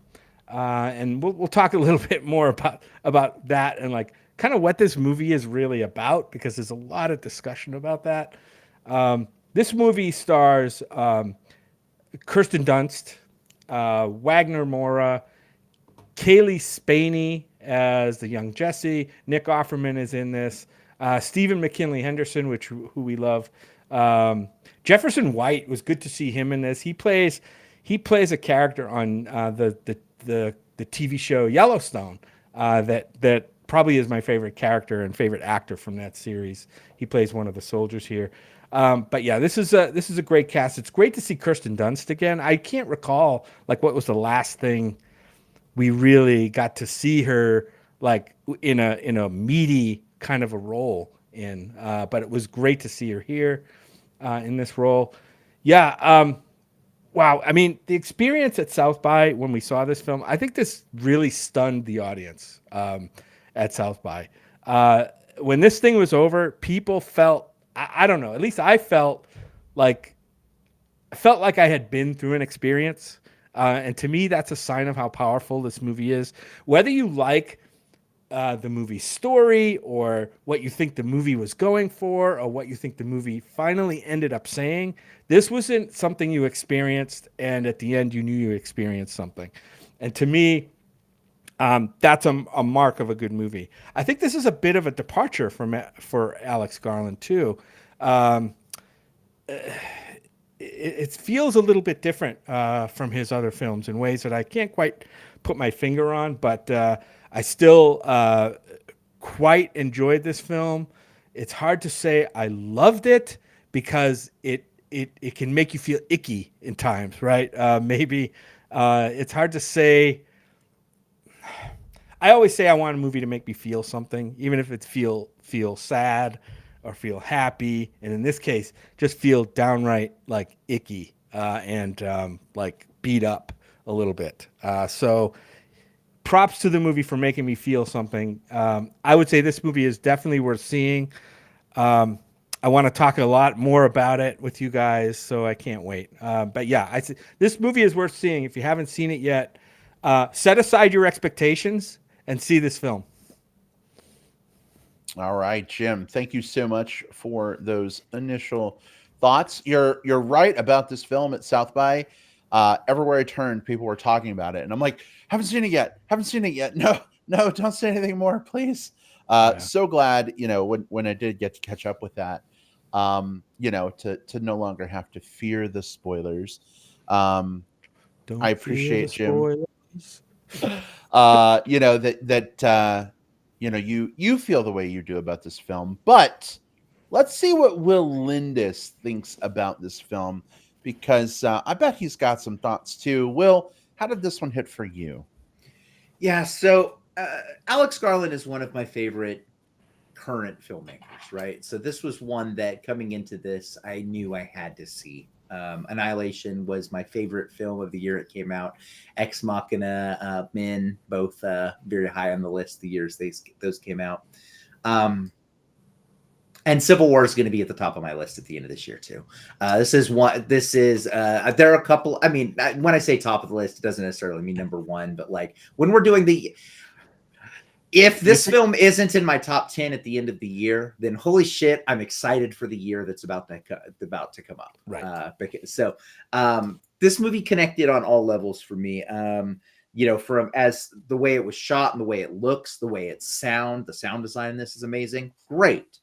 and we'll talk a little bit more about that and like kind of what this movie is really about, because there's a lot of discussion about that. This movie stars Kirsten Dunst, Wagner Moura, Kaylee Spaney as the young Jesse. Nick Offerman is in this. Stephen McKinley Henderson, who we love. Jefferson White, was good to see him in this. He plays a character on the TV show Yellowstone that probably is my favorite character and favorite actor from that series. He plays one of the soldiers here. This is a great cast. It's great to see Kirsten Dunst again. I can't recall like what was the last thing we really got to see her like in a meaty kind of a role in. But it was great to see her here in this role. Wow. I mean, the experience at South by when we saw this film, I think this really stunned the audience at South by. Uh, when this thing was over, people felt, I don't know, at least like, I felt like I had been through an experience. And to me, that's a sign of how powerful this movie is. Whether you like the movie's story or what you think the movie was going for or what you think the movie finally ended up saying, this wasn't something you experienced and at the end you knew you experienced something. And to me, that's a mark of a good movie. I think this is a bit of a departure for Alex Garland too. Um, it feels a little bit different from his other films in ways that I can't quite put my finger on, but I still quite enjoyed this film. It's hard to say I loved it because it can make you feel icky in times, right? Maybe it's hard to say. I always say I want a movie to make me feel something, even if it's feel sad or feel happy, and in this case, just feel downright like icky and like beat up a little bit. So props to the movie for making me feel something. I would say this movie is definitely worth seeing. I want to talk a lot more about it with you guys, so I can't wait. But yeah, this movie is worth seeing. If you haven't seen it yet, set aside your expectations and see this film. All right, Jim. Thank you so much for those initial thoughts. You're right about this film at South by. Everywhere I turned, people were talking about it, and I'm like, haven't seen it yet. Haven't seen it yet. No, don't say anything more, please. Yeah. So glad, when I did get to catch up with that, to no longer have to fear the spoilers. Don't I appreciate Jim. spoilers. You feel the way you do about this film, but let's see what Will Lindis thinks about this film, because I bet he's got some thoughts too. Will, how did this one hit for you? Yeah, so Alex Garland is one of my favorite current filmmakers, right? So this was one that coming into this, I knew I had to see. Annihilation was my favorite film of the year it came out. Ex Machina, Min, both very high on the list the years those came out. And Civil War is going to be at the top of my list at the end of this year too. There are a couple. I mean, when I say top of the list, it doesn't necessarily mean number one, but like when we're doing if this film isn't in my top 10 at the end of the year, then holy shit, I'm excited for the year that's about to come up. Right. This movie connected on all levels for me. From as the way it was shot and the way it looks, the way it sounds, the sound design in this is amazing. Great.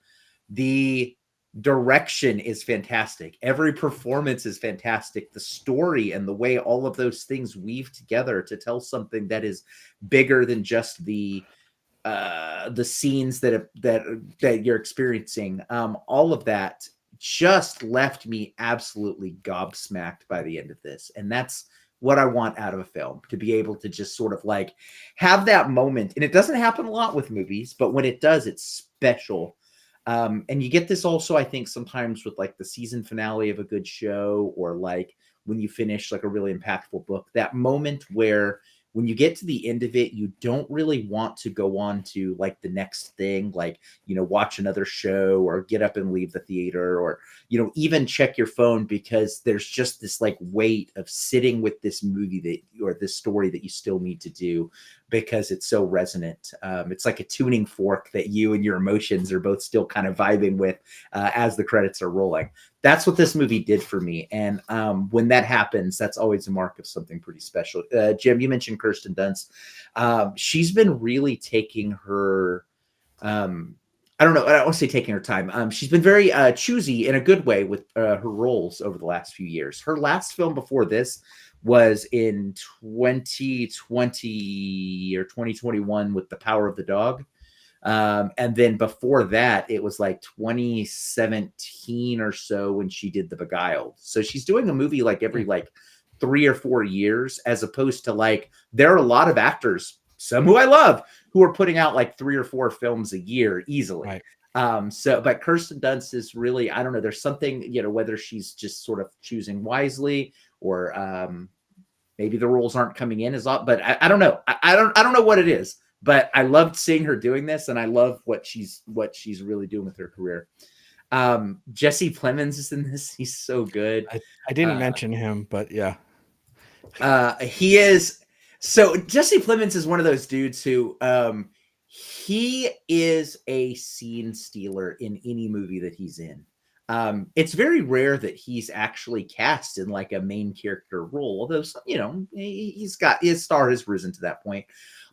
The direction is fantastic. Every performance is fantastic. The story and the way all of those things weave together to tell something that is bigger than just the scenes that you're experiencing. All of that just left me absolutely gobsmacked by the end of this. And that's what I want out of a film, to be able to just sort of like have that moment. And it doesn't happen a lot with movies, but when it does, it's special. And you get this also, I think, sometimes with like the season finale of a good show, or like when you finish like a really impactful book, that moment where when you get to the end of it, you don't really want to go on to like the next thing, like, watch another show or get up and leave the theater, or, even check your phone, because there's just this like weight of sitting with this movie or this story that you still need to do because it's so resonant. It's like a tuning fork that you and your emotions are both still kind of vibing with as the credits are rolling. That's what this movie did for me. And when that happens, that's always a mark of something pretty special. Jim, you mentioned Kirsten Dunst. She's been really taking her, I don't know, I don't want to say taking her time. She's been very choosy in a good way with her roles over the last few years. Her last film before this was in 2020 or 2021 with The Power of the Dog. And then before that, it was like 2017 or so when she did The Beguiled. So she's doing a movie like every like 3 or 4 years, as opposed to like, there are a lot of actors, some who I love, who are putting out like 3 or 4 films a year easily. Right. But Kirsten Dunst is really, I don't know, there's something, whether she's just sort of choosing wisely or maybe the roles aren't coming in as often, but I don't know. I don't know what it is, but I loved seeing her doing this, and I love what she's really doing with her career. Jesse Plemons is in this. He's so good. I didn't mention him, but yeah. He is. So Jesse Plemons is one of those dudes who he is a scene stealer in any movie that he's in. It's very rare that he's actually cast in like a main character role, although, he's got, his star has risen to that point.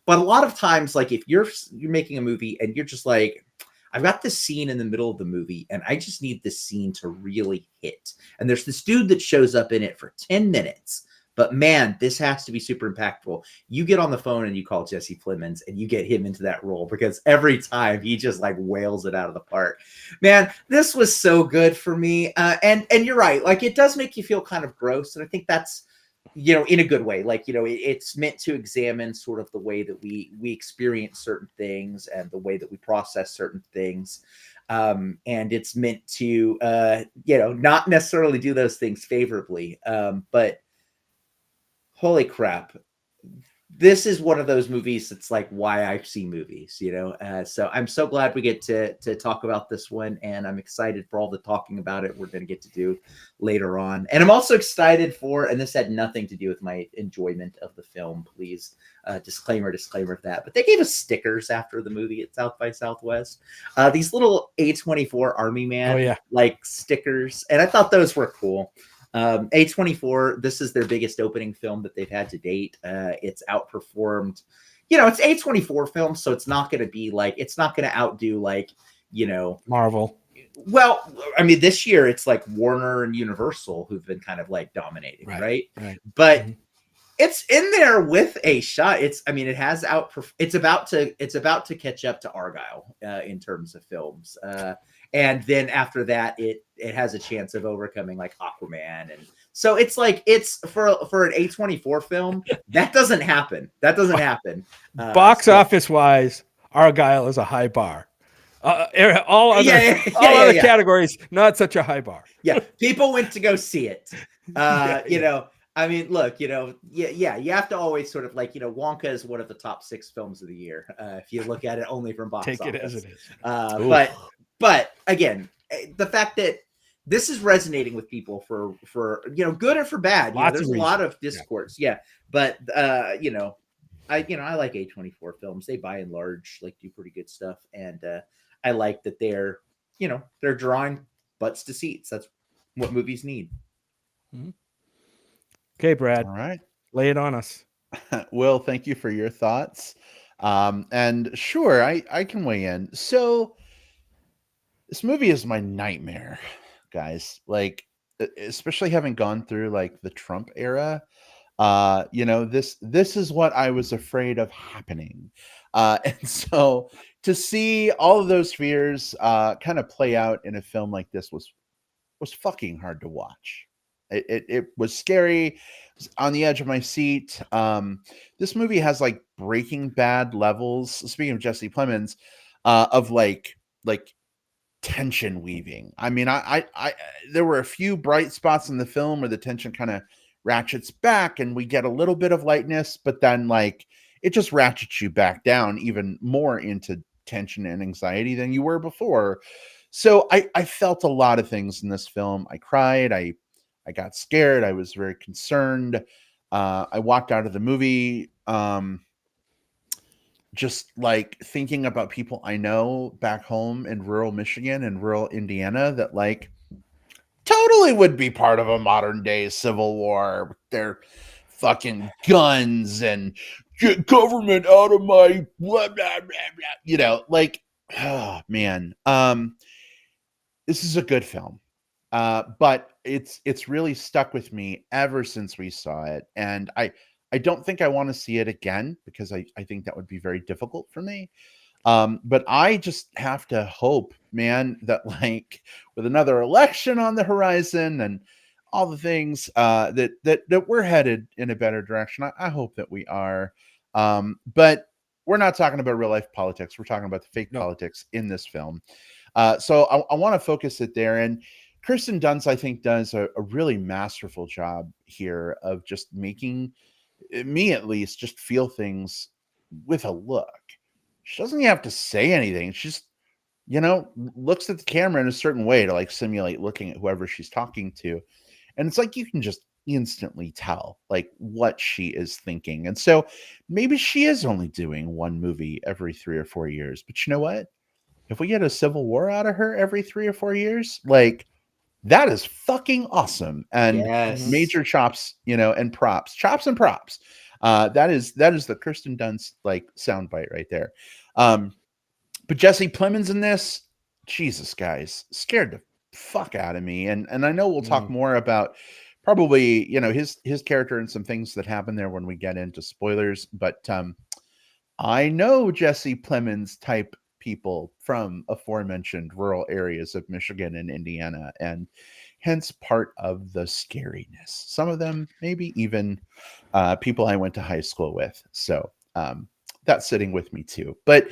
But a lot of times, like if you're making a movie and you're just like, I've got this scene in the middle of the movie and I just need this scene to really hit. And there's this dude that shows up in it for 10 minutes. But man, this has to be super impactful. You get on the phone and you call Jesse Plemons and you get him into that role, because every time he just like wails it out of the park. Man, this was so good for me. And you're right. Like, it does make you feel kind of gross. And I think that's, in a good way. Like, it's meant to examine sort of the way that we experience certain things and the way that we process certain things. And it's meant to, not necessarily do those things favorably. But holy crap, this is one of those movies that's like why I see movies, so I'm so glad we get to talk about this one, and I'm excited for all the talking about it we're going to get to do later on. And I'm also excited for, and this had nothing to do with my enjoyment of the film, please, disclaimer of that, but they gave us stickers after the movie at South by Southwest, these little A24 Army Man like stickers, and I thought those were cool. A24, this is their biggest opening film that they've had to date. It's outperformed, it's A24 film, so it's not going to be like, it's not going to outdo like, Marvel. Well, I mean, this year it's like Warner and Universal who've been kind of like dominating, right? But it's in there with a shot. It has it's about to catch up to Argyle in terms of films. And then after that, it has a chance of overcoming like Aquaman. And so it's like, it's for an A24 film, that doesn't happen. Box office wise, Argyle is a high bar. All other categories, not such a high bar. Yeah. People went to go see it. I mean, look, you have to always sort of like, Wonka is one of the top 6 films of the year. If you look at it only from box office. Take it as it is. But again, the fact that this is resonating with people for good or for bad, there's a lot of discourse. Yeah. But, I like A24 films. They by and large like do pretty good stuff. And I like that they're drawing butts to seats. That's what movies need. Mm-hmm. Okay, Brad. All right. Lay it on us. Will, thank you for your thoughts. And sure, I can weigh in. So this movie is my nightmare, guys. Like, especially having gone through like the Trump era. This is what I was afraid of happening. And so to see all of those fears kind of play out in a film like this was fucking hard to watch. It was scary. It was on the edge of my seat. This movie has like Breaking Bad levels. Speaking of Jesse Plemons, of like tension weaving. I mean, I there were a few bright spots in the film where the tension kind of ratchets back and we get a little bit of lightness, but then like it just ratchets you back down even more into tension and anxiety than you were before. So I felt a lot of things in this film. I cried. I got scared. I was very concerned. I walked out of the movie just like thinking about people I know back home in rural Michigan and rural Indiana that like totally would be part of a modern day civil war with their fucking guns and get government out of my blah, blah, blah, blah. Like, oh man. This is a good film. But it's really stuck with me ever since we saw it. And I don't think I want to see it again because I think that would be very difficult for me. But I just have to hope, man, that like with another election on the horizon and all the things that we're headed in a better direction. I hope that we are. But we're not talking about real life politics. We're talking about the fake politics in this film. So I want to focus it there. And Kirsten Dunst, I think, does a really masterful job here of just making me, at least, just feel things with a look. She doesn't even have to say anything. She just, looks at the camera in a certain way to like simulate looking at whoever she's talking to. And it's like you can just instantly tell like what she is thinking. And so maybe she is only doing one movie every 3 or 4 years. But you know what? If we get a Civil War out of her every 3 or 4 years, like that is fucking awesome. And Yes. major chops, and chops and props. That is the Kirsten Dunst like soundbite right there. But Jesse Plemons in this, Jesus, guys, scared the fuck out of me. And I know we'll talk more about probably his character and some things that happen there when we get into spoilers. But I know Jesse Plemons type people from aforementioned rural areas of Michigan and Indiana, and hence part of the scariness. Some of them maybe even people I went to high school with. So that's sitting with me too. But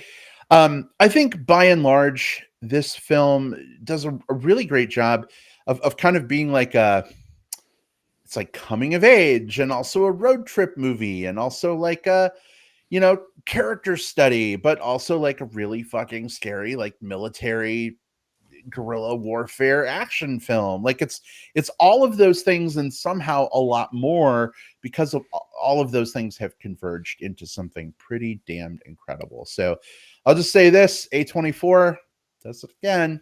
I think by and large, this film does a really great job of kind of being like it's like coming of age and also a road trip movie and also like a, character study, but also like a really fucking scary, like military guerrilla warfare action film. Like it's all of those things and somehow a lot more, because of all of those things have converged into something pretty damned incredible. So I'll just say this: A24 does it again,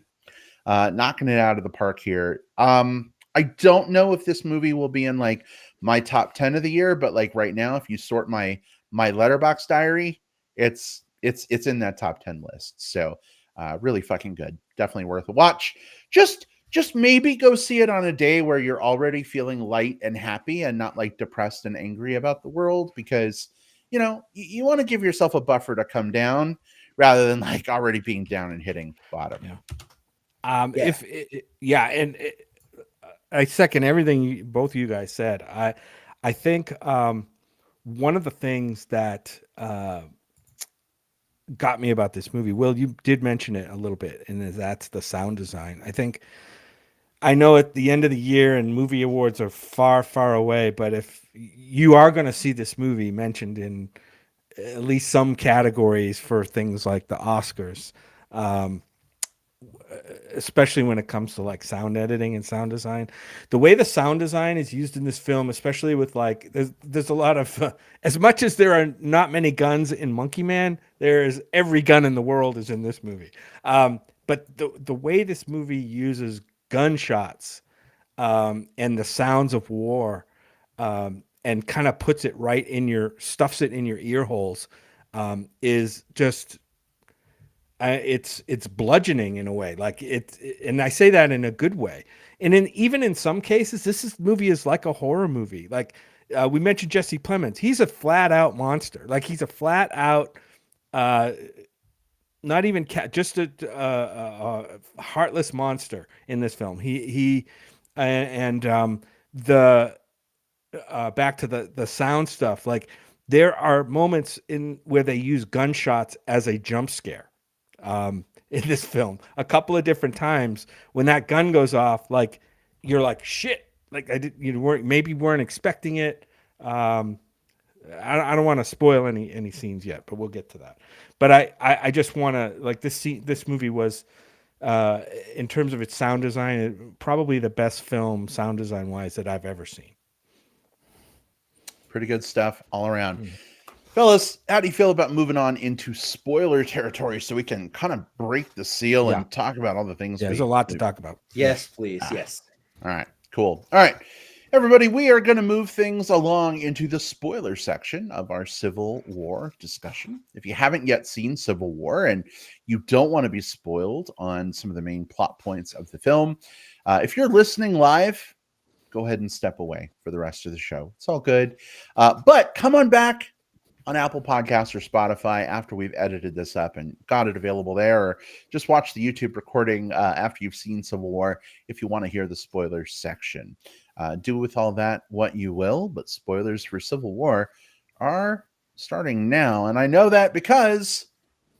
knocking it out of the park here. I don't know if this movie will be in like my top 10 of the year, but like right now, if you sort my Letterboxd diary, it's in that top 10 list. So really fucking good. Definitely worth a watch. Just maybe go see it on a day where you're already feeling light and happy and not like depressed and angry about the world, because you want to give yourself a buffer to come down rather than like already being down and hitting bottom. I second everything both of you guys said. I think one of the things that got me about this movie, Will, you did mention it a little bit, and that's the sound design. I know at the end of the year and movie awards are far, far away, but if you are going to see this movie mentioned in at least some categories for things like the Oscars, especially when it comes to like sound editing and sound design, the way the sound design is used in this film, especially with like there's a lot of as much as there are not many guns in Monkey Man, there is every gun in the world is in this movie. But the way this movie uses gunshots and the sounds of war, and kind of puts it right in stuffs it in your ear holes, is just it's bludgeoning in a way. Like and I say that in a good way. And even in some cases, this movie is like a horror movie. Like we mentioned Jesse Plemons, he's a flat out monster. Like he's a flat out, not even just a heartless monster in this film. The back to the sound stuff. Like there are moments in where they use gunshots as a jump scare. In this film, a couple of different times when that gun goes off, like you're like shit, like you weren't expecting it. I don't want to spoil any scenes yet, but we'll get to that. But I just want to, like, this movie was, in terms of its sound design, probably the best film sound design wise that I've ever seen. Pretty good stuff all around. Fellas, how do you feel about moving on into spoiler territory so we can kind of break the seal and talk about all the things? There's a lot to talk about. Yes, please. Yes. All right, cool. All right, everybody, we are going to move things along into the spoiler section of our Civil War discussion. If you haven't yet seen Civil War and you don't want to be spoiled on some of the main plot points of the film, if you're listening live, go ahead and step away for the rest of the show. It's all good. But come on back on Apple Podcasts or Spotify after we've edited this up and got it available there, or just watch the YouTube recording after you've seen Civil War if you want to hear the spoilers section. Do with all that what you will, but spoilers for Civil War are starting now. And I know that because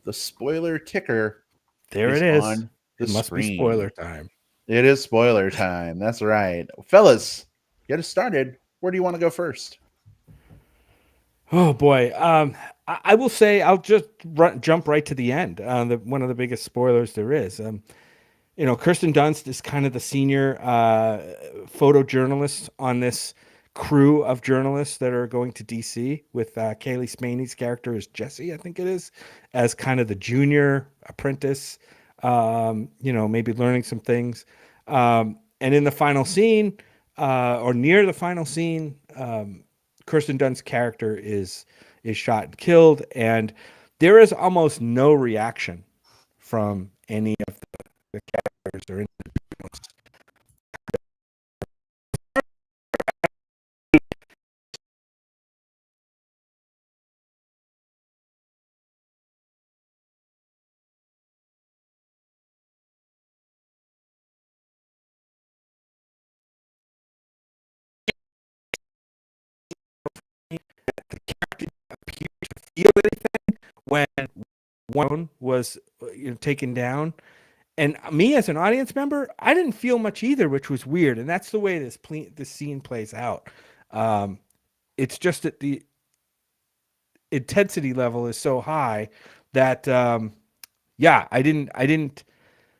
the spoiler ticker there it is on the It must be screen. spoiler time. It is spoiler time. That's right. Fellas, get us started. Where do you want to go first? Oh boy. I will say I'll just jump right to the end. One of the biggest spoilers there is. Kirsten Dunst is kind of the senior photojournalist on this crew of journalists that are going to DC with Kaylee Spaney's character as Jesse, I think it is, as kind of the junior apprentice, maybe learning some things. And in the final scene, or near the final scene, Kirsten Dunst's character is shot and killed, and there is almost no reaction from any of the characters or individuals. The character appeared to feel anything when one was taken down. And me as an audience member, I didn't feel much either, which was weird. And that's the way this scene plays out. It's just that the intensity level is so high that I didn't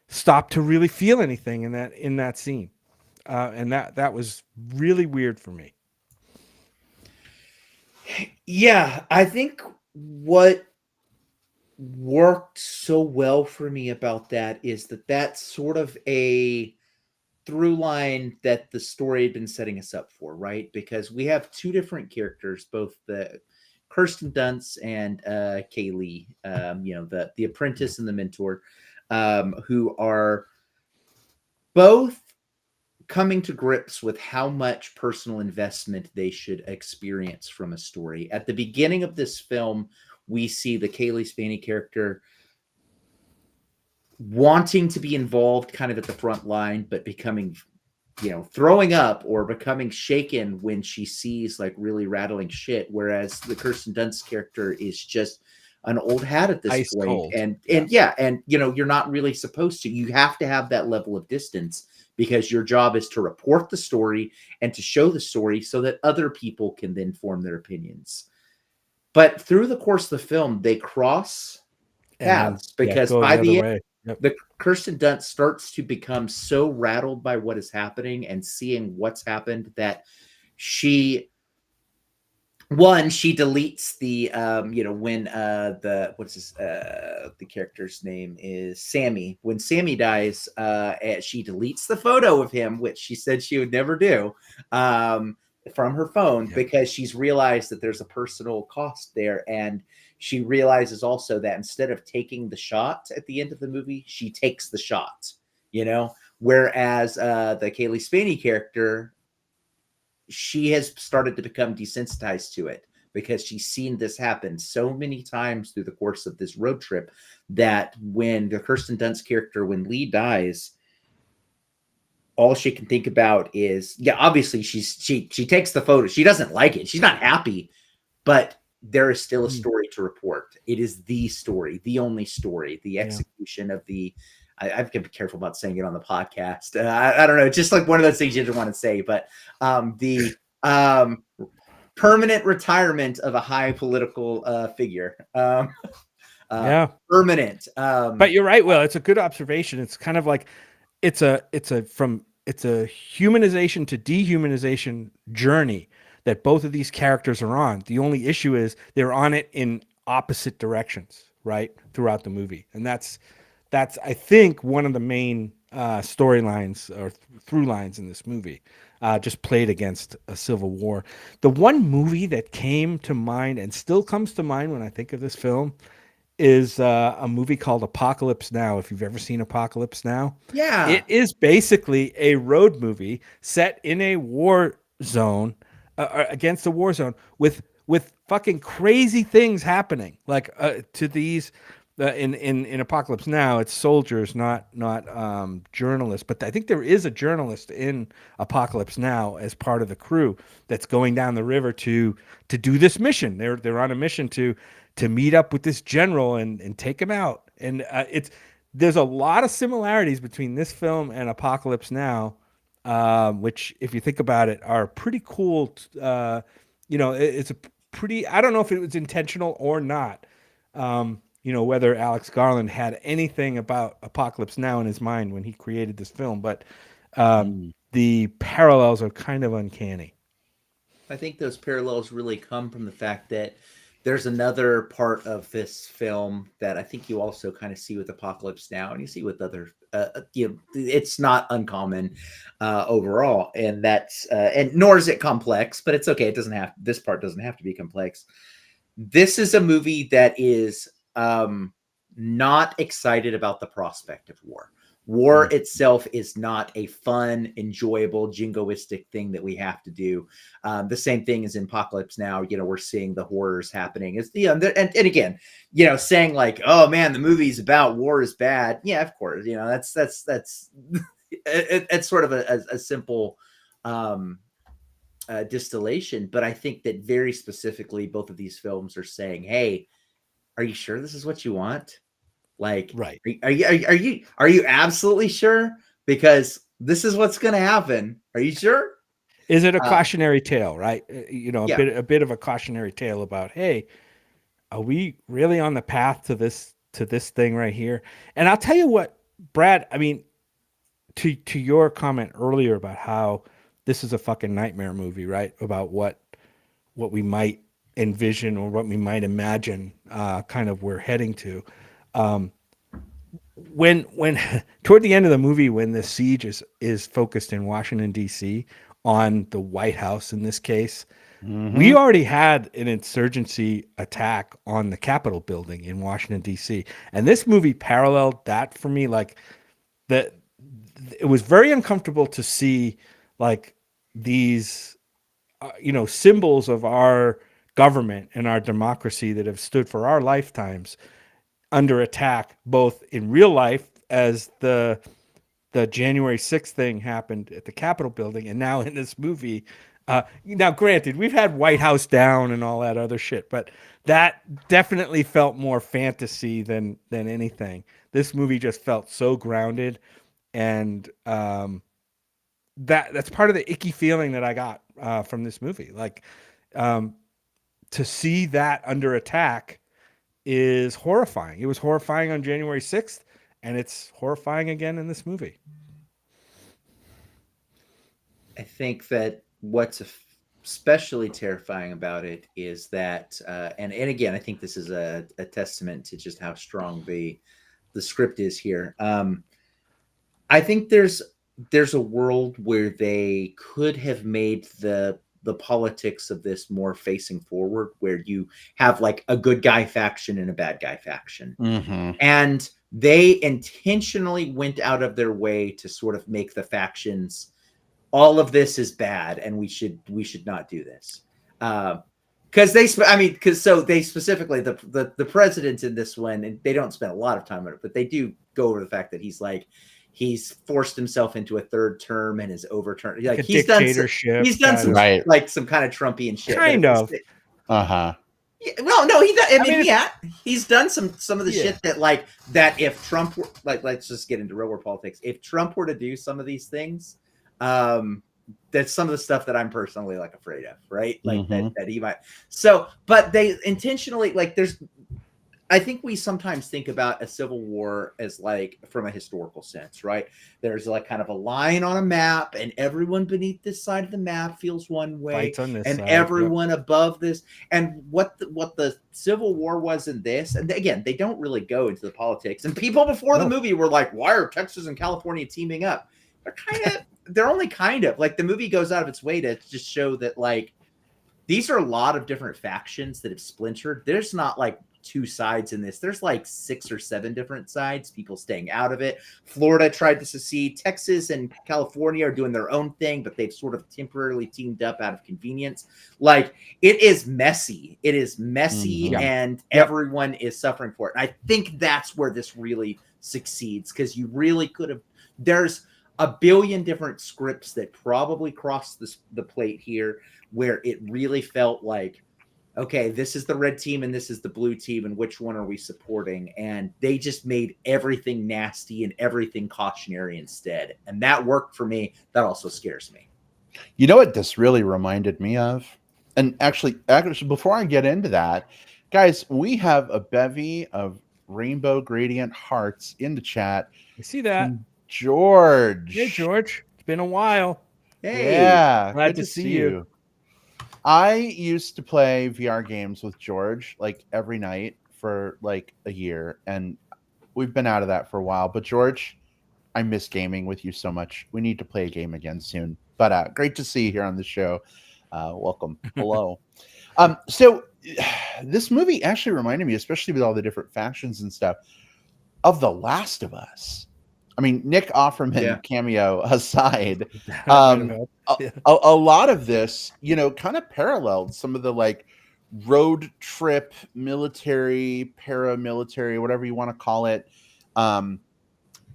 stop to really feel anything in that scene, and that was really weird for me. Yeah, I think what worked so well for me about that is that that's sort of a through line that the story had been setting us up for, right? Because we have two different characters, both the Kirsten Dunst and Kaylee, the apprentice and the mentor, who are both coming to grips with how much personal investment they should experience from a story. At the beginning of this film, we see the Kaylee Spaney character wanting to be involved kind of at the front line, but becoming, throwing up or becoming shaken when she sees like really rattling shit. Whereas the Kirsten Dunst character is just an old hat at this Ice point. cold. And you're not really supposed to. You have to have that level of distance because your job is to report the story and to show the story so that other people can then form their opinions. But through the course of the film, they cross paths because by the end, the Kirsten Dunst starts to become so rattled by what is happening and seeing what's happened that she deletes the when the character's name is Sammy. When Sammy dies, she deletes the photo of him, which she said she would never do, from her phone because she's realized that there's a personal cost there. And she realizes also that instead of taking the shot at the end of the movie, she takes the shot, whereas the Kaylee Spaney character, she has started to become desensitized to it because she's seen this happen so many times through the course of this road trip that when the Kirsten Dunst character, when Lee dies, all she can think about is, obviously she takes the photo. She doesn't like it. She's not happy, but there is still a story to report. It is the story, the only story, the execution of the, I've got to be careful about saying it on the podcast. I don't know. Just like one of those things you didn't want to say, but the permanent retirement of a high political figure. Permanent. But you're right, Will. It's a good observation. It's kind of like it's a humanization to dehumanization journey that both of these characters are on. The only issue is they're on it in opposite directions, right, throughout the movie, and that's I think one of the main storylines or through lines in this movie, just played against a civil war. The one movie that came to mind and still comes to mind when I think of this film is a movie called Apocalypse Now. If you've ever seen Apocalypse Now, it is basically a road movie set in a war zone, against a war zone with fucking crazy things happening, like to these. In Apocalypse Now, it's soldiers, not journalists. But I think there is a journalist in Apocalypse Now as part of the crew that's going down the river to do this mission. They're on a mission to meet up with this general and take him out. And there's a lot of similarities between this film and Apocalypse Now, which, if you think about it, are pretty cool. It's a pretty. I don't know if it was intentional or not. Whether Alex Garland had anything about Apocalypse Now in his mind when he created this film, but the parallels are kind of uncanny. I think those parallels really come from the fact that there's another part of this film that I think you also kind of see with Apocalypse Now, and you see with other, it's not uncommon overall, and that's and nor is it complex, but it's okay. It doesn't have this part doesn't have to be complex. This is a movie that is not excited about the prospect of war. War itself is not a fun, enjoyable, jingoistic thing that we have to do. The same thing as in Apocalypse Now. We're seeing the horrors happening. It's and again, saying like, "Oh man, the movie's about war is bad." Yeah, of course. That's it's sort of a simple distillation. But I think that very specifically, both of these films are saying, "Hey, are you sure this is what you want? Like, Right. Are you absolutely sure? Because this is what's going to happen. Are you sure?" Is it a cautionary tale, right? Yeah. A bit of a cautionary tale about, hey, are we really on the path to this thing right here? And I'll tell you what, Brad, I mean, to your comment earlier about how this is a fucking nightmare movie, right? About what we might envision or what we might imagine kind of we're heading to. When toward the end of the movie, when the siege is focused in Washington, D.C., on the White House in this case, we already had an insurgency attack on the Capitol building in Washington, D.C. And this movie paralleled that for me. Like, that it was very uncomfortable to see like these symbols of our government and our democracy that have stood for our lifetimes under attack, both in real life as the January 6th thing happened at the Capitol building, and now in this movie. Now, granted, we've had White House Down and all that other shit, but that definitely felt more fantasy than anything. This movie just felt so grounded, and that's part of the icky feeling that I got from this movie. Like, to see that under attack is horrifying. It was horrifying on January 6th, and it's horrifying again in this movie. I think that what's especially terrifying about it is that, and again, I think this is a testament to just how strong the script is here. I think there's a world where they could have made the politics of this more facing forward, where you have like a good guy faction and a bad guy faction. And they intentionally went out of their way to sort of make the factions, all of this is bad and we should not do this. Because they specifically, the president in this one, and they don't spend a lot of time on it, but they do go over the fact that he's forced himself into a third term and is overturned. Like, he's done some right, like some kind of Trumpian shit. Kind of. Yeah, well, no, he's done some of the shit that, like, that if Trump were, like, let's just get into real world politics. If Trump were to do some of these things, that's some of the stuff that I'm personally like afraid of, right? Like that he might. So, but they intentionally, like, I think we sometimes think about a civil war as like from a historical sense, right? There's like kind of a line on a map, and everyone beneath this side of the map feels one way, and side, everyone above this. And what the Civil War was in this, and again, they don't really go into the politics. And people before the movie were like, "Why are Texas and California teaming up?" They're only kind of like, the movie goes out of its way to just show that, like, these are a lot of different factions that have splintered. There's not like two sides in this. There's like 6 or 7 different sides, people staying out of it. Florida tried to secede. Texas and California are doing their own thing, but they've sort of temporarily teamed up out of convenience. Like, it is messy. It is messy, and everyone is suffering for it. And I think that's where this really succeeds, because you really could have, there's a billion different scripts that probably crossed the plate here, where it really felt like okay, this is the red team and this is the blue team, and which one are we supporting? And they just made everything nasty and everything cautionary instead. And that worked for me. That also scares me. You know what this really reminded me of? And actually, before I get into that, guys, we have a bevy of rainbow gradient hearts in the chat You see that? from George. Hey, George. It's been a while. Hey, Yeah, Glad good to to see see you. you. I used to play VR games with George like every night for like a year, and we've been out of that for a while. But George, I miss gaming with you so much. We need to play a game again soon. But great to see you here on the show. Welcome. Hello. So this movie actually reminded me, especially with all the different factions and stuff, of The Last of Us. I mean, Nick Offerman cameo aside, That might have helped. Yeah. a lot of this, kind of paralleled some of the like road trip, military, paramilitary, whatever you want to call it,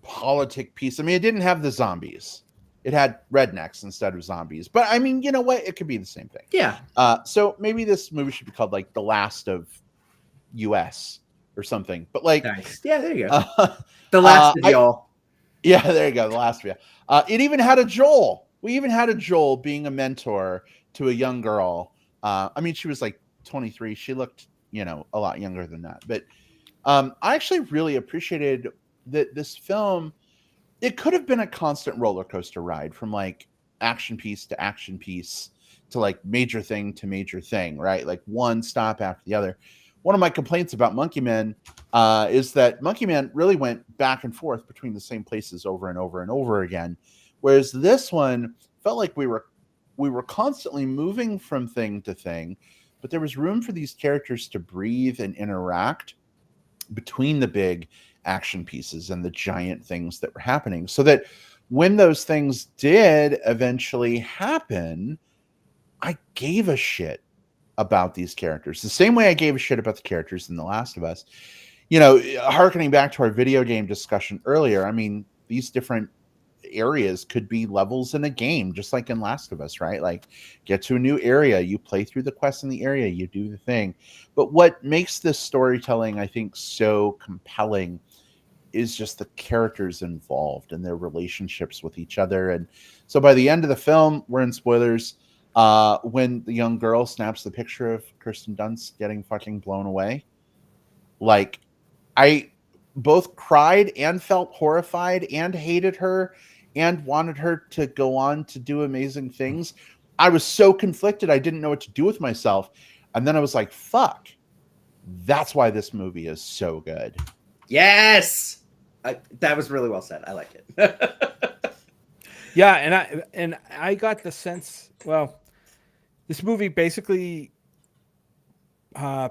politic piece. I mean, it didn't have the zombies. It had rednecks instead of zombies. But I mean, you know what? It could be the same thing. yeah, So maybe this movie should be called like The Last of US or something. But like, nice. Yeah, there you go. The last of y'all. Yeah, there you go. The last of you. It even had a Joel. We even had a Joel being a mentor to a young girl. I mean, she was like 23. She looked, a lot younger than that. But I actually really appreciated that this film. It could have been a constant roller coaster ride from like action piece to action piece to like major thing to major thing, right? Like one stop after the other. One of my complaints about Monkey Man is that Monkey Man really went back and forth between the same places over and over and over again, whereas this one felt like we were constantly moving from thing to thing, but there was room for these characters to breathe and interact between the big action pieces and the giant things that were happening, so that when those things did eventually happen, I gave a shit about these characters the same way I gave a shit about the characters in The Last of Us. Harkening back to our video game discussion earlier, I mean, these different areas could be levels in a game, just like in Last of Us, right? Like, get to a new area, you play through the quest in the area, you do the thing. But what makes this storytelling, I think, so compelling is just the characters involved and their relationships with each other. And so by the end of the film, we're in spoilers, when the young girl snaps the picture of Kirsten Dunst getting fucking blown away, like, I both cried and felt horrified and hated her and wanted her to go on to do amazing things. I was so conflicted, I didn't know what to do with myself. And then I was like, fuck, that's why this movie is so good. Yes, that was really well said. I like it. Yeah, and I got the sense. Well, this movie basically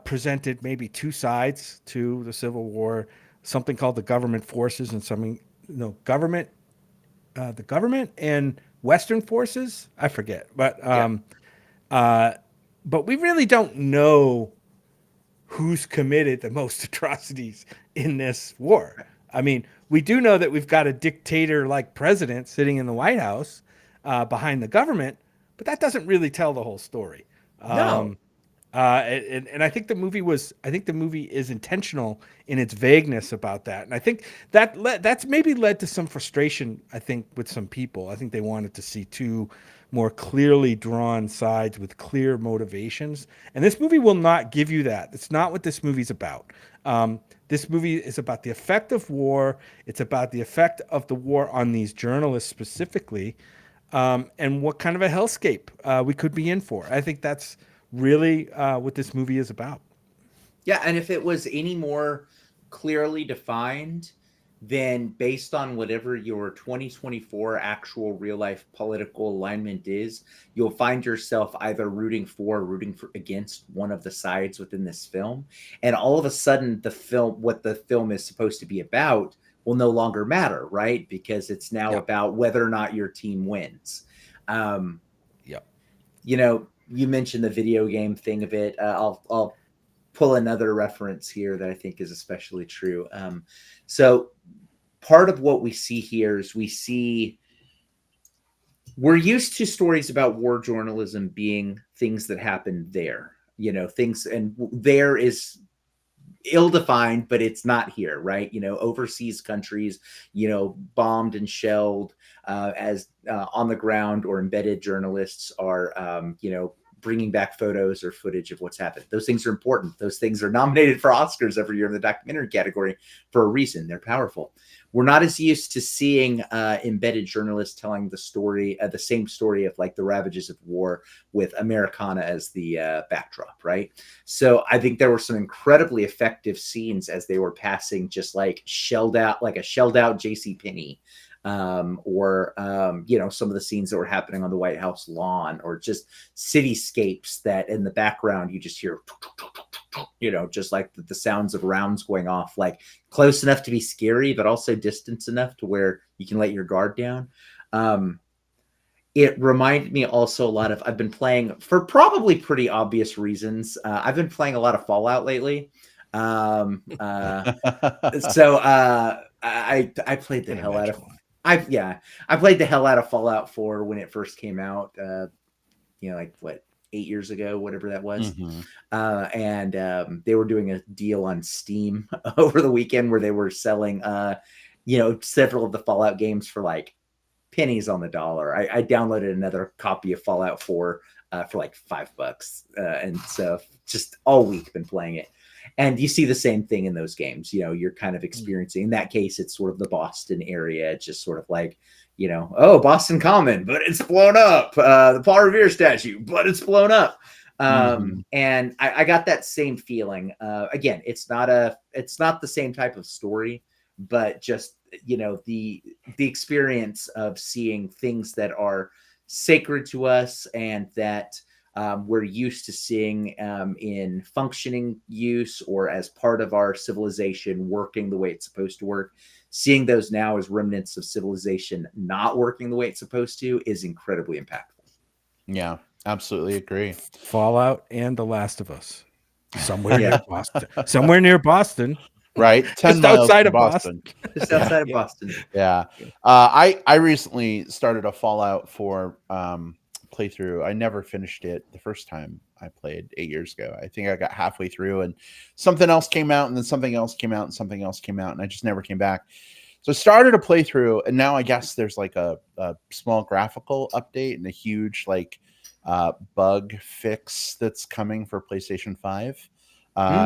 presented maybe two sides to the Civil War. Something called the government forces, and something the government and Western forces. I forget, but we really don't know who's committed the most atrocities in this war. I mean, we do know that we've got a dictator-like president sitting in the White House behind the government, but that doesn't really tell the whole story. No. And I think the movie is intentional in its vagueness about that. And I think that's maybe led to some frustration, I think, with some people. I think they wanted to see two more clearly drawn sides with clear motivations. And this movie will not give you that. It's not what this movie's about. This movie is about the effect of war. It's about the effect of the war on these journalists specifically, and what kind of a hellscape we could be in for. I think that's really what this movie is about. Yeah, and if it was any more clearly defined, then based on whatever your 2024 actual real life political alignment is, you'll find yourself either rooting for against one of the sides within this film. And all of a sudden what the film is supposed to be about will no longer matter, right? Because it's now about whether or not your team wins. You mentioned the video game thing of it. I'll pull another reference here that I think is especially true. So part of what we see here is we're used to stories about war journalism being things that happen there. things, and there is ill-defined, but it's not here, right? Overseas countries, bombed and shelled, as on the ground or embedded journalists are, bringing back photos or footage of what's happened. Those things are important. Those things are nominated for Oscars every year in the documentary category for a reason. They're powerful. We're not as used to seeing embedded journalists telling the story, the same story of like the ravages of war with Americana as the backdrop, right? So I think there were some incredibly effective scenes as they were passing, just like a shelled out JCPenney, or some of the scenes that were happening on the White House lawn, or just cityscapes that in the background you just hear, just like the sounds of rounds going off, like close enough to be scary, but also distance enough to where you can let your guard down. It reminded me also a lot of, I've been playing, for probably pretty obvious reasons, I've been playing a lot of Fallout lately. I played the hell out of I played the hell out of Fallout 4 when it first came out, 8 years ago, whatever that was. And they were doing a deal on Steam over the weekend where they were selling several of the Fallout games for like pennies on the dollar. I downloaded another copy of Fallout 4 for like $5, and so just all week been playing it. And you see the same thing in those games. You're kind of experiencing, in that case, it's sort of the Boston area. It's just sort of like, Boston Common, but it's blown up. The Paul Revere statue, but it's blown up. And I got that same feeling. Again, it's not the same type of story, but just, the experience of seeing things that are sacred to us and that we're used to seeing in functioning use or as part of our civilization working the way it's supposed to work. Seeing those now as remnants of civilization not working the way it's supposed to is incredibly impactful. Yeah, absolutely agree. Fallout and The Last of Us. Somewhere near Boston. Somewhere near Boston. Right? 10 Just miles outside from of Boston. Just outside of Boston. Yeah. I recently started a Fallout 4 playthrough. I never finished it the first time I played 8 years ago. I think I got halfway through and something else came out, and then something else came out, and something else came out, and I just never came back. So I started a playthrough, and now I guess there's like a small graphical update and a huge like bug fix that's coming for PlayStation 5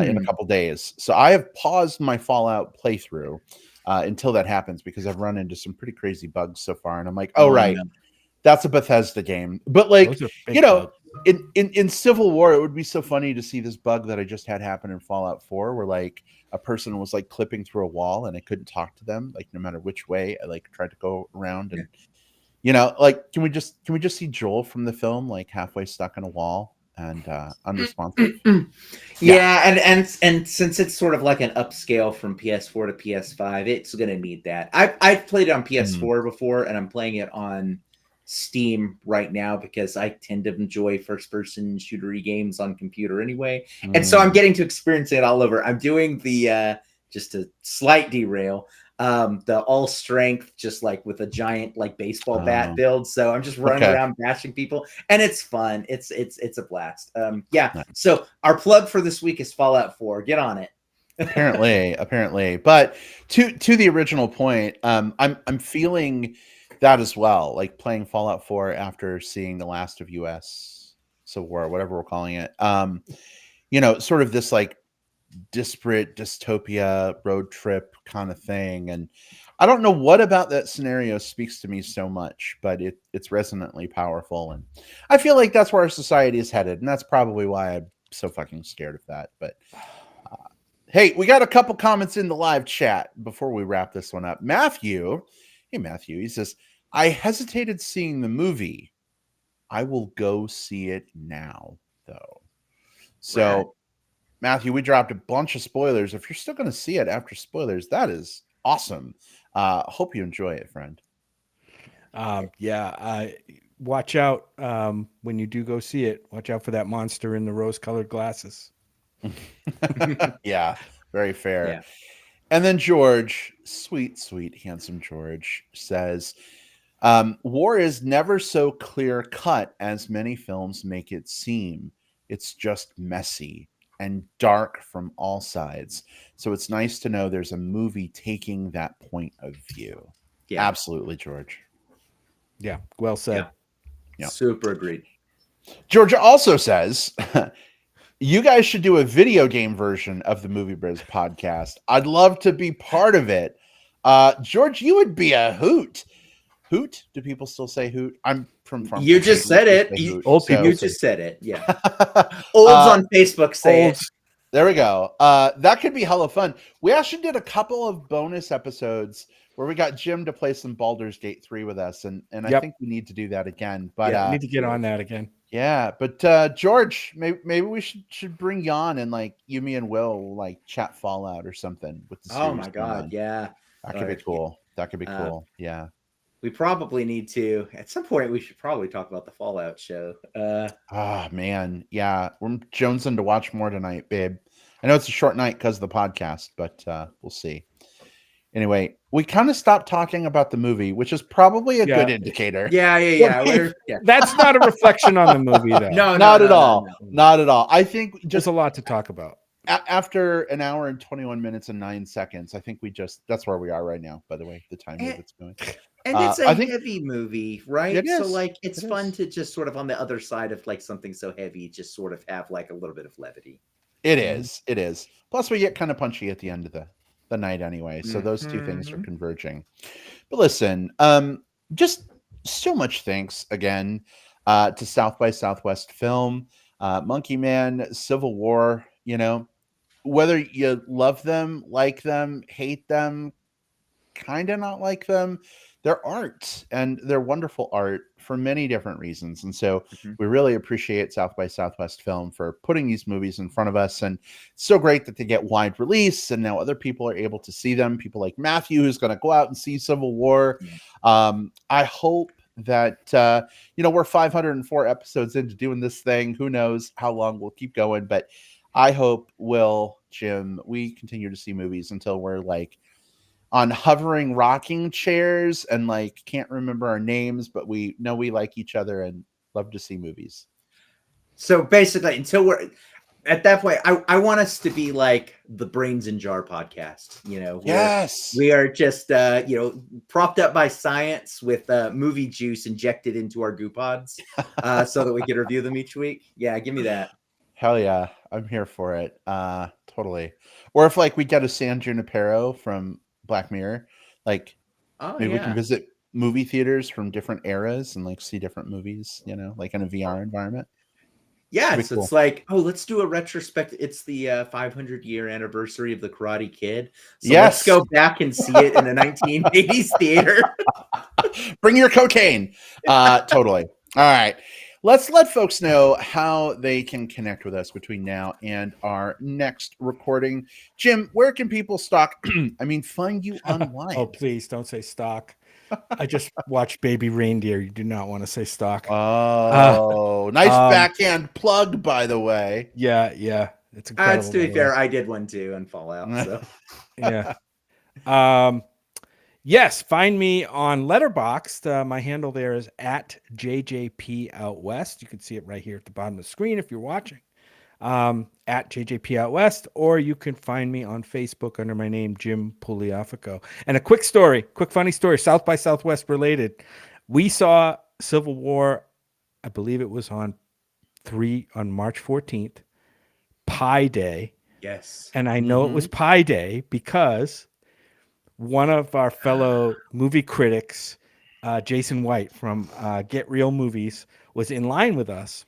in a couple days. So I have paused my Fallout playthrough until that happens, because I've run into some pretty crazy bugs so far, and I'm like, right. Yeah. That's a Bethesda game. But like, in Civil War, it would be so funny to see this bug that I just had happen in Fallout 4, where like a person was like clipping through a wall and I couldn't talk to them, like no matter which way I like tried to go around. And like, can we just see Joel from the film like halfway stuck in a wall and unresponsive? And since it's sort of like an upscale from PS4 to PS5, it's gonna need that. I've played it on PS4 before, and I'm playing it on Steam right now because I tend to enjoy first-person shootery games on computer anyway, and so I'm getting to experience it all over. I'm doing the just a slight derail, the all strength, just like with a giant like baseball bat build. So I'm just running around bashing people, and it's fun. It's a blast. Nice. So our plug for this week is Fallout 4. Get on it. apparently. But to the original point, I'm feeling that as well, like playing Fallout 4 after seeing The Last of US Civil War, whatever we're calling it. Sort of this like disparate dystopia road trip kind of thing. And I don't know what about that scenario speaks to me so much, but it's resonantly powerful. And I feel like that's where our society is headed. And that's probably why I'm so fucking scared of that. But hey, we got a couple comments in the live chat before we wrap this one up. Matthew, he says, I hesitated seeing the movie. I will go see it now, though. So, right. Matthew, we dropped a bunch of spoilers. If you're still going to see it after spoilers, that is awesome. Hope you enjoy it, friend. Watch out when you do go see it. Watch out for that monster in the rose-colored glasses. Yeah, very fair. Yeah. And then George, sweet, handsome George, says, war is never so clear-cut as many films make it seem. It's just messy and dark from all sides. So it's nice to know there's a movie taking that point of view. Yeah. Absolutely, George. Yeah, well said. Yeah. Super agreed. Georgia also says, you guys should do a video game version of the Movie Bros podcast. I'd love to be part of it. George, you would be a hoot. Hoot? Do people still say hoot? I'm from You just said it. Old people You say just said it. Yeah. Olds on Facebook say it. There we go. That could be hella fun. We actually did a couple of bonus episodes where we got Jim to play some Baldur's Gate 3 with us, and I think we need to do that again. But we need to get on that again. Yeah, but George, maybe we should bring you on, and like you, me, and Will like chat Fallout or something with the series. Oh my god, yeah. That could be cool. That could be cool. Yeah. We probably need to, at some point, we should probably talk about the Fallout show. Oh, man. Yeah. We're jonesing to watch more tonight, babe. I know it's a short night because of the podcast, but we'll see. Anyway, we kind of stopped talking about the movie, which is probably a good indicator. Yeah. That's not a reflection on the movie, though. No, not at all. Not at all. I think there's a lot to talk about. After an hour and 21 minutes and 9 seconds, I think that's where we are right now, by the way, the time it's going. And it's a heavy movie, right? It is. So like it's fun to just sort of on the other side of like something so heavy, just sort of have like a little bit of levity. It is. It is. Plus we get kind of punchy at the end of the night anyway. So those two things are converging. But listen, just so much thanks again to South by Southwest Film, Monkey Man, Civil War, whether you love them, like them, hate them, kind of not like them, they're art, and they're wonderful art for many different reasons. And so we really appreciate South by Southwest Film for putting these movies in front of us. And it's so great that they get wide release, and now other people are able to see them. People like Matthew, who's going to go out and see Civil War. I hope that, we're 504 episodes into doing this thing. Who knows how long we'll keep going, but I hope, Will, Jim, we continue to see movies until we're like on hovering rocking chairs and like can't remember our names, but we know we like each other and love to see movies. So basically, until we're at that point, I want us to be like the Brains in Jar podcast. Yes, we are just propped up by science with movie juice injected into our goo pods, so that we can review them each week. Yeah, give me that. Hell yeah, I'm here for it. Totally. Or if like we get a San Junipero from Black Mirror, like maybe we can visit movie theaters from different eras and like see different movies, like in a VR environment. Yeah, so cool. It's like, let's do a retrospective. It's the 500-year anniversary of The Karate Kid. So let's go back and see it in a 1980s theater. Bring your cocaine. Totally. All right. Let's let folks know how they can connect with us between now and our next recording. Jim, where can people find you online? Oh, please don't say stock. I just watched Baby Reindeer. You do not want to say stock. Oh, nice backhand plug, by the way. Yeah. It's incredible. To be fair, I did one too on Fallout. So. Yeah. Yes, find me on Letterboxd. My handle there is at JJP Out West. You can see it right here at the bottom of the screen if you're watching. At JJP Out West, or you can find me on Facebook under my name, Jim Pugliafico. And a quick funny story, South by Southwest related. We saw Civil War, I believe it was on March 14th, Pi Day. Yes. And I know it was Pi Day because one of our fellow movie critics, Jason White from Get Real Movies, was in line with us.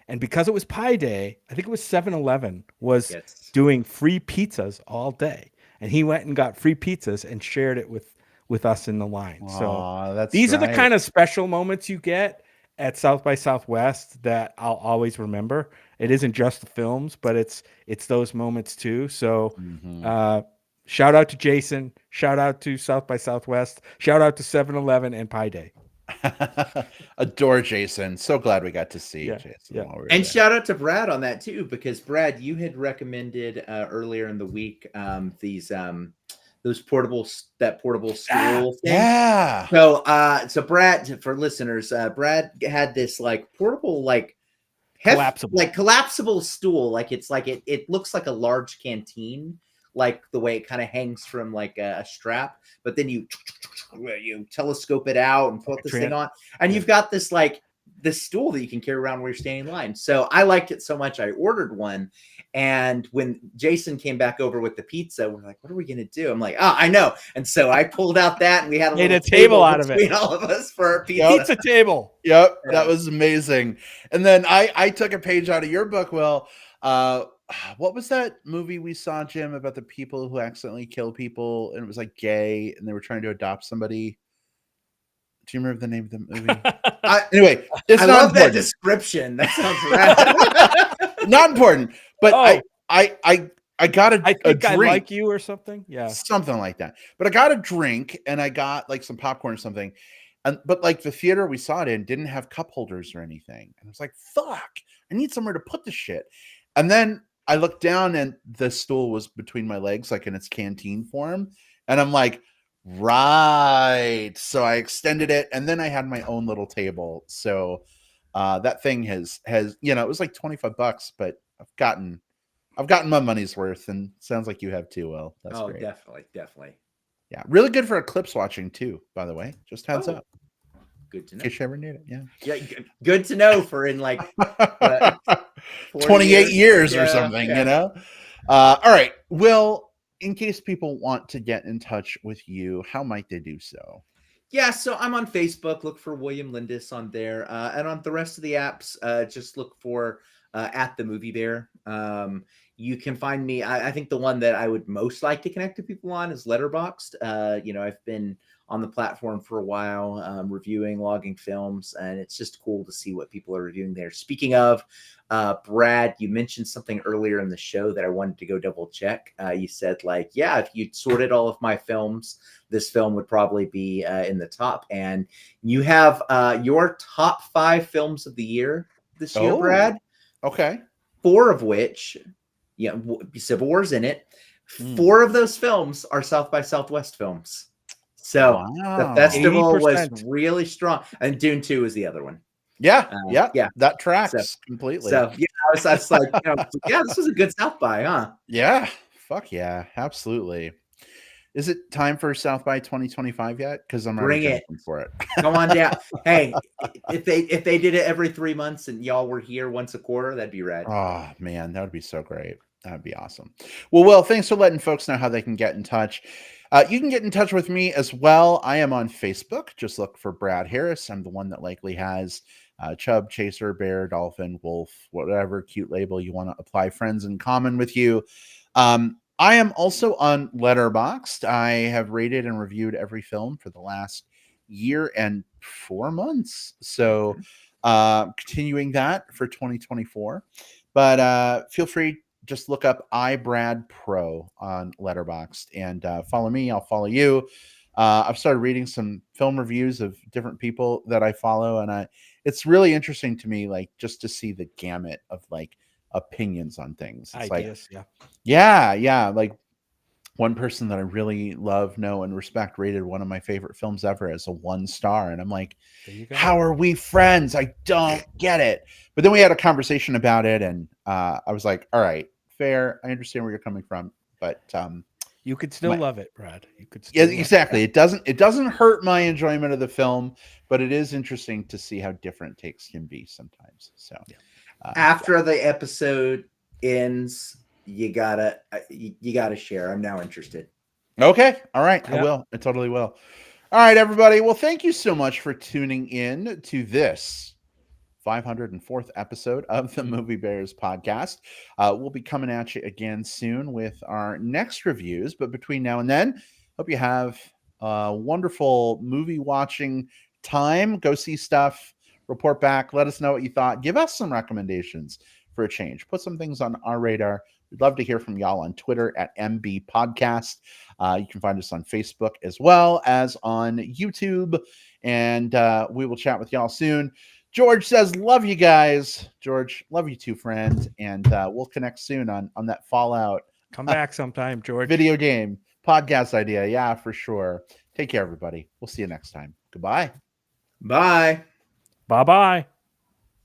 And because it was Pi Day, I think it was 7-Eleven was doing free pizzas all day. And he went and got free pizzas and shared it with us in the line. So these are the kind of special moments you get at South by Southwest that I'll always remember. It isn't just the films, but it's those moments too. So shout out to Jason. Shout out to South by Southwest. Shout out to 7-Eleven and Pi Day. Adore Jason. So glad we got to see Jason. Yeah. And shout out to Brad on that too, because Brad, you had recommended earlier in the week those portable stool thing. Yeah. So Brad, for listeners, Brad had this like portable like collapsible. like collapsible stool. Like it looks like a large canteen, like the way it kind of hangs from like a strap, but then you telescope it out and put this thing on, and you've got this stool that you can carry around where you're standing in line. So I liked it so much I ordered one. And when Jason came back over with the pizza, we're like, what are we going to do? I'm like, I know. And so I pulled out that and we had Made a a table out of it between all of us for our pizza. Pizza table. Yep, that was amazing. And then I took a page out of your book, Will. What was that movie we saw, Jim, about the people who accidentally kill people and it was like gay and they were trying to adopt somebody? Do you remember the name of the movie? Anyway, it's I not love important. that description. That sounds rad. Not important, but I got I think I drink. like you or something. Yeah, something like that. But I got a drink and I got like some popcorn or something. But like the theater we saw it in didn't have cup holders or anything. And I was like, fuck, I need somewhere to put the shit. And then I looked down and the stool was between my legs, like in its canteen form. And I'm like, right. So I extended it and then I had my own little table. So that thing has, it was like $25, but I've gotten my money's worth, and sounds like you have too, Will. That's great. Definitely. Yeah, really good for eclipse watching too, by the way. Just heads up. Good to know. In case you ever need it, yeah. Good to know for in like 28 years or something, All right. Will, in case people want to get in touch with you, how might they do so? Yeah, so I'm on Facebook. Look for William Lindis on there. And on the rest of the apps, just look for at the Movie Bear. You can find me. I think the one that I would most like to connect to people on is Letterboxd. I've been on the platform for a while, reviewing, logging films, and it's just cool to see what people are reviewing there. Speaking of, Brad, you mentioned something earlier in the show that I wanted to go double check. You said if you sorted all of my films, this film would probably be in the top. And you have your top 5 films of the year this year, Brad. Okay. 4 of which, Civil War's in it. 4 of those films are South by Southwest films. So the festival 80%. Was really strong. And Dune 2 is the other one. Yeah. That tracks completely. So I was like, this was a good South by, huh? Yeah. Fuck yeah. Absolutely. Is it time for South by 2025 yet? Because I'm already jumping for it. Come on down. Hey, if they did it every 3 months and y'all were here once a quarter, that'd be rad. Oh man, that would be so great. That'd be awesome. Well, Will, thanks for letting folks know how they can get in touch. You can get in touch with me as well. I am on Facebook. Just look for Brad Harris. I'm the one that likely has Chub, Chaser, Bear, Dolphin, Wolf, whatever cute label you want to apply friends in common with you. I am also on Letterboxd. I have rated and reviewed every film for the last year and 4 months. So continuing that for 2024. But feel free, just look up iBradPro on Letterboxd and follow me. I'll follow you. I've started reading some film reviews of different people that I follow, and it's really interesting to me, just to see the gamut of opinions on things. It's ideas, yeah. Like one person that I really love, know, and respect rated one of my favorite films ever as a 1 star, and I'm like, how are we friends? I don't get it. But then we had a conversation about it, and I was like, all right, fair. I understand where you're coming from, but you could still love it, Brad. You could still exactly. It doesn't hurt my enjoyment of the film, but it is interesting to see how different takes can be sometimes. So after the episode ends, you gotta share. I'm now interested. Okay. All right. I will. I totally will. All right, everybody. Well, thank you so much for tuning in to this 504th episode of the Movie Bears podcast. We'll be coming at you again soon with our next reviews. But between now and then, hope you have a wonderful movie watching time. Go see stuff, report back, let us know what you thought. Give us some recommendations for a change. Put some things on our radar. We'd love to hear from y'all on Twitter at MB Podcast. You can find us on Facebook as well as on YouTube. And we will chat with y'all soon. George says, love you guys. George, love you too, friend. And we'll connect soon on that Fallout. Come back sometime, George. Video game podcast idea. Yeah, for sure. Take care, everybody. We'll see you next time. Goodbye. Bye. Bye-bye.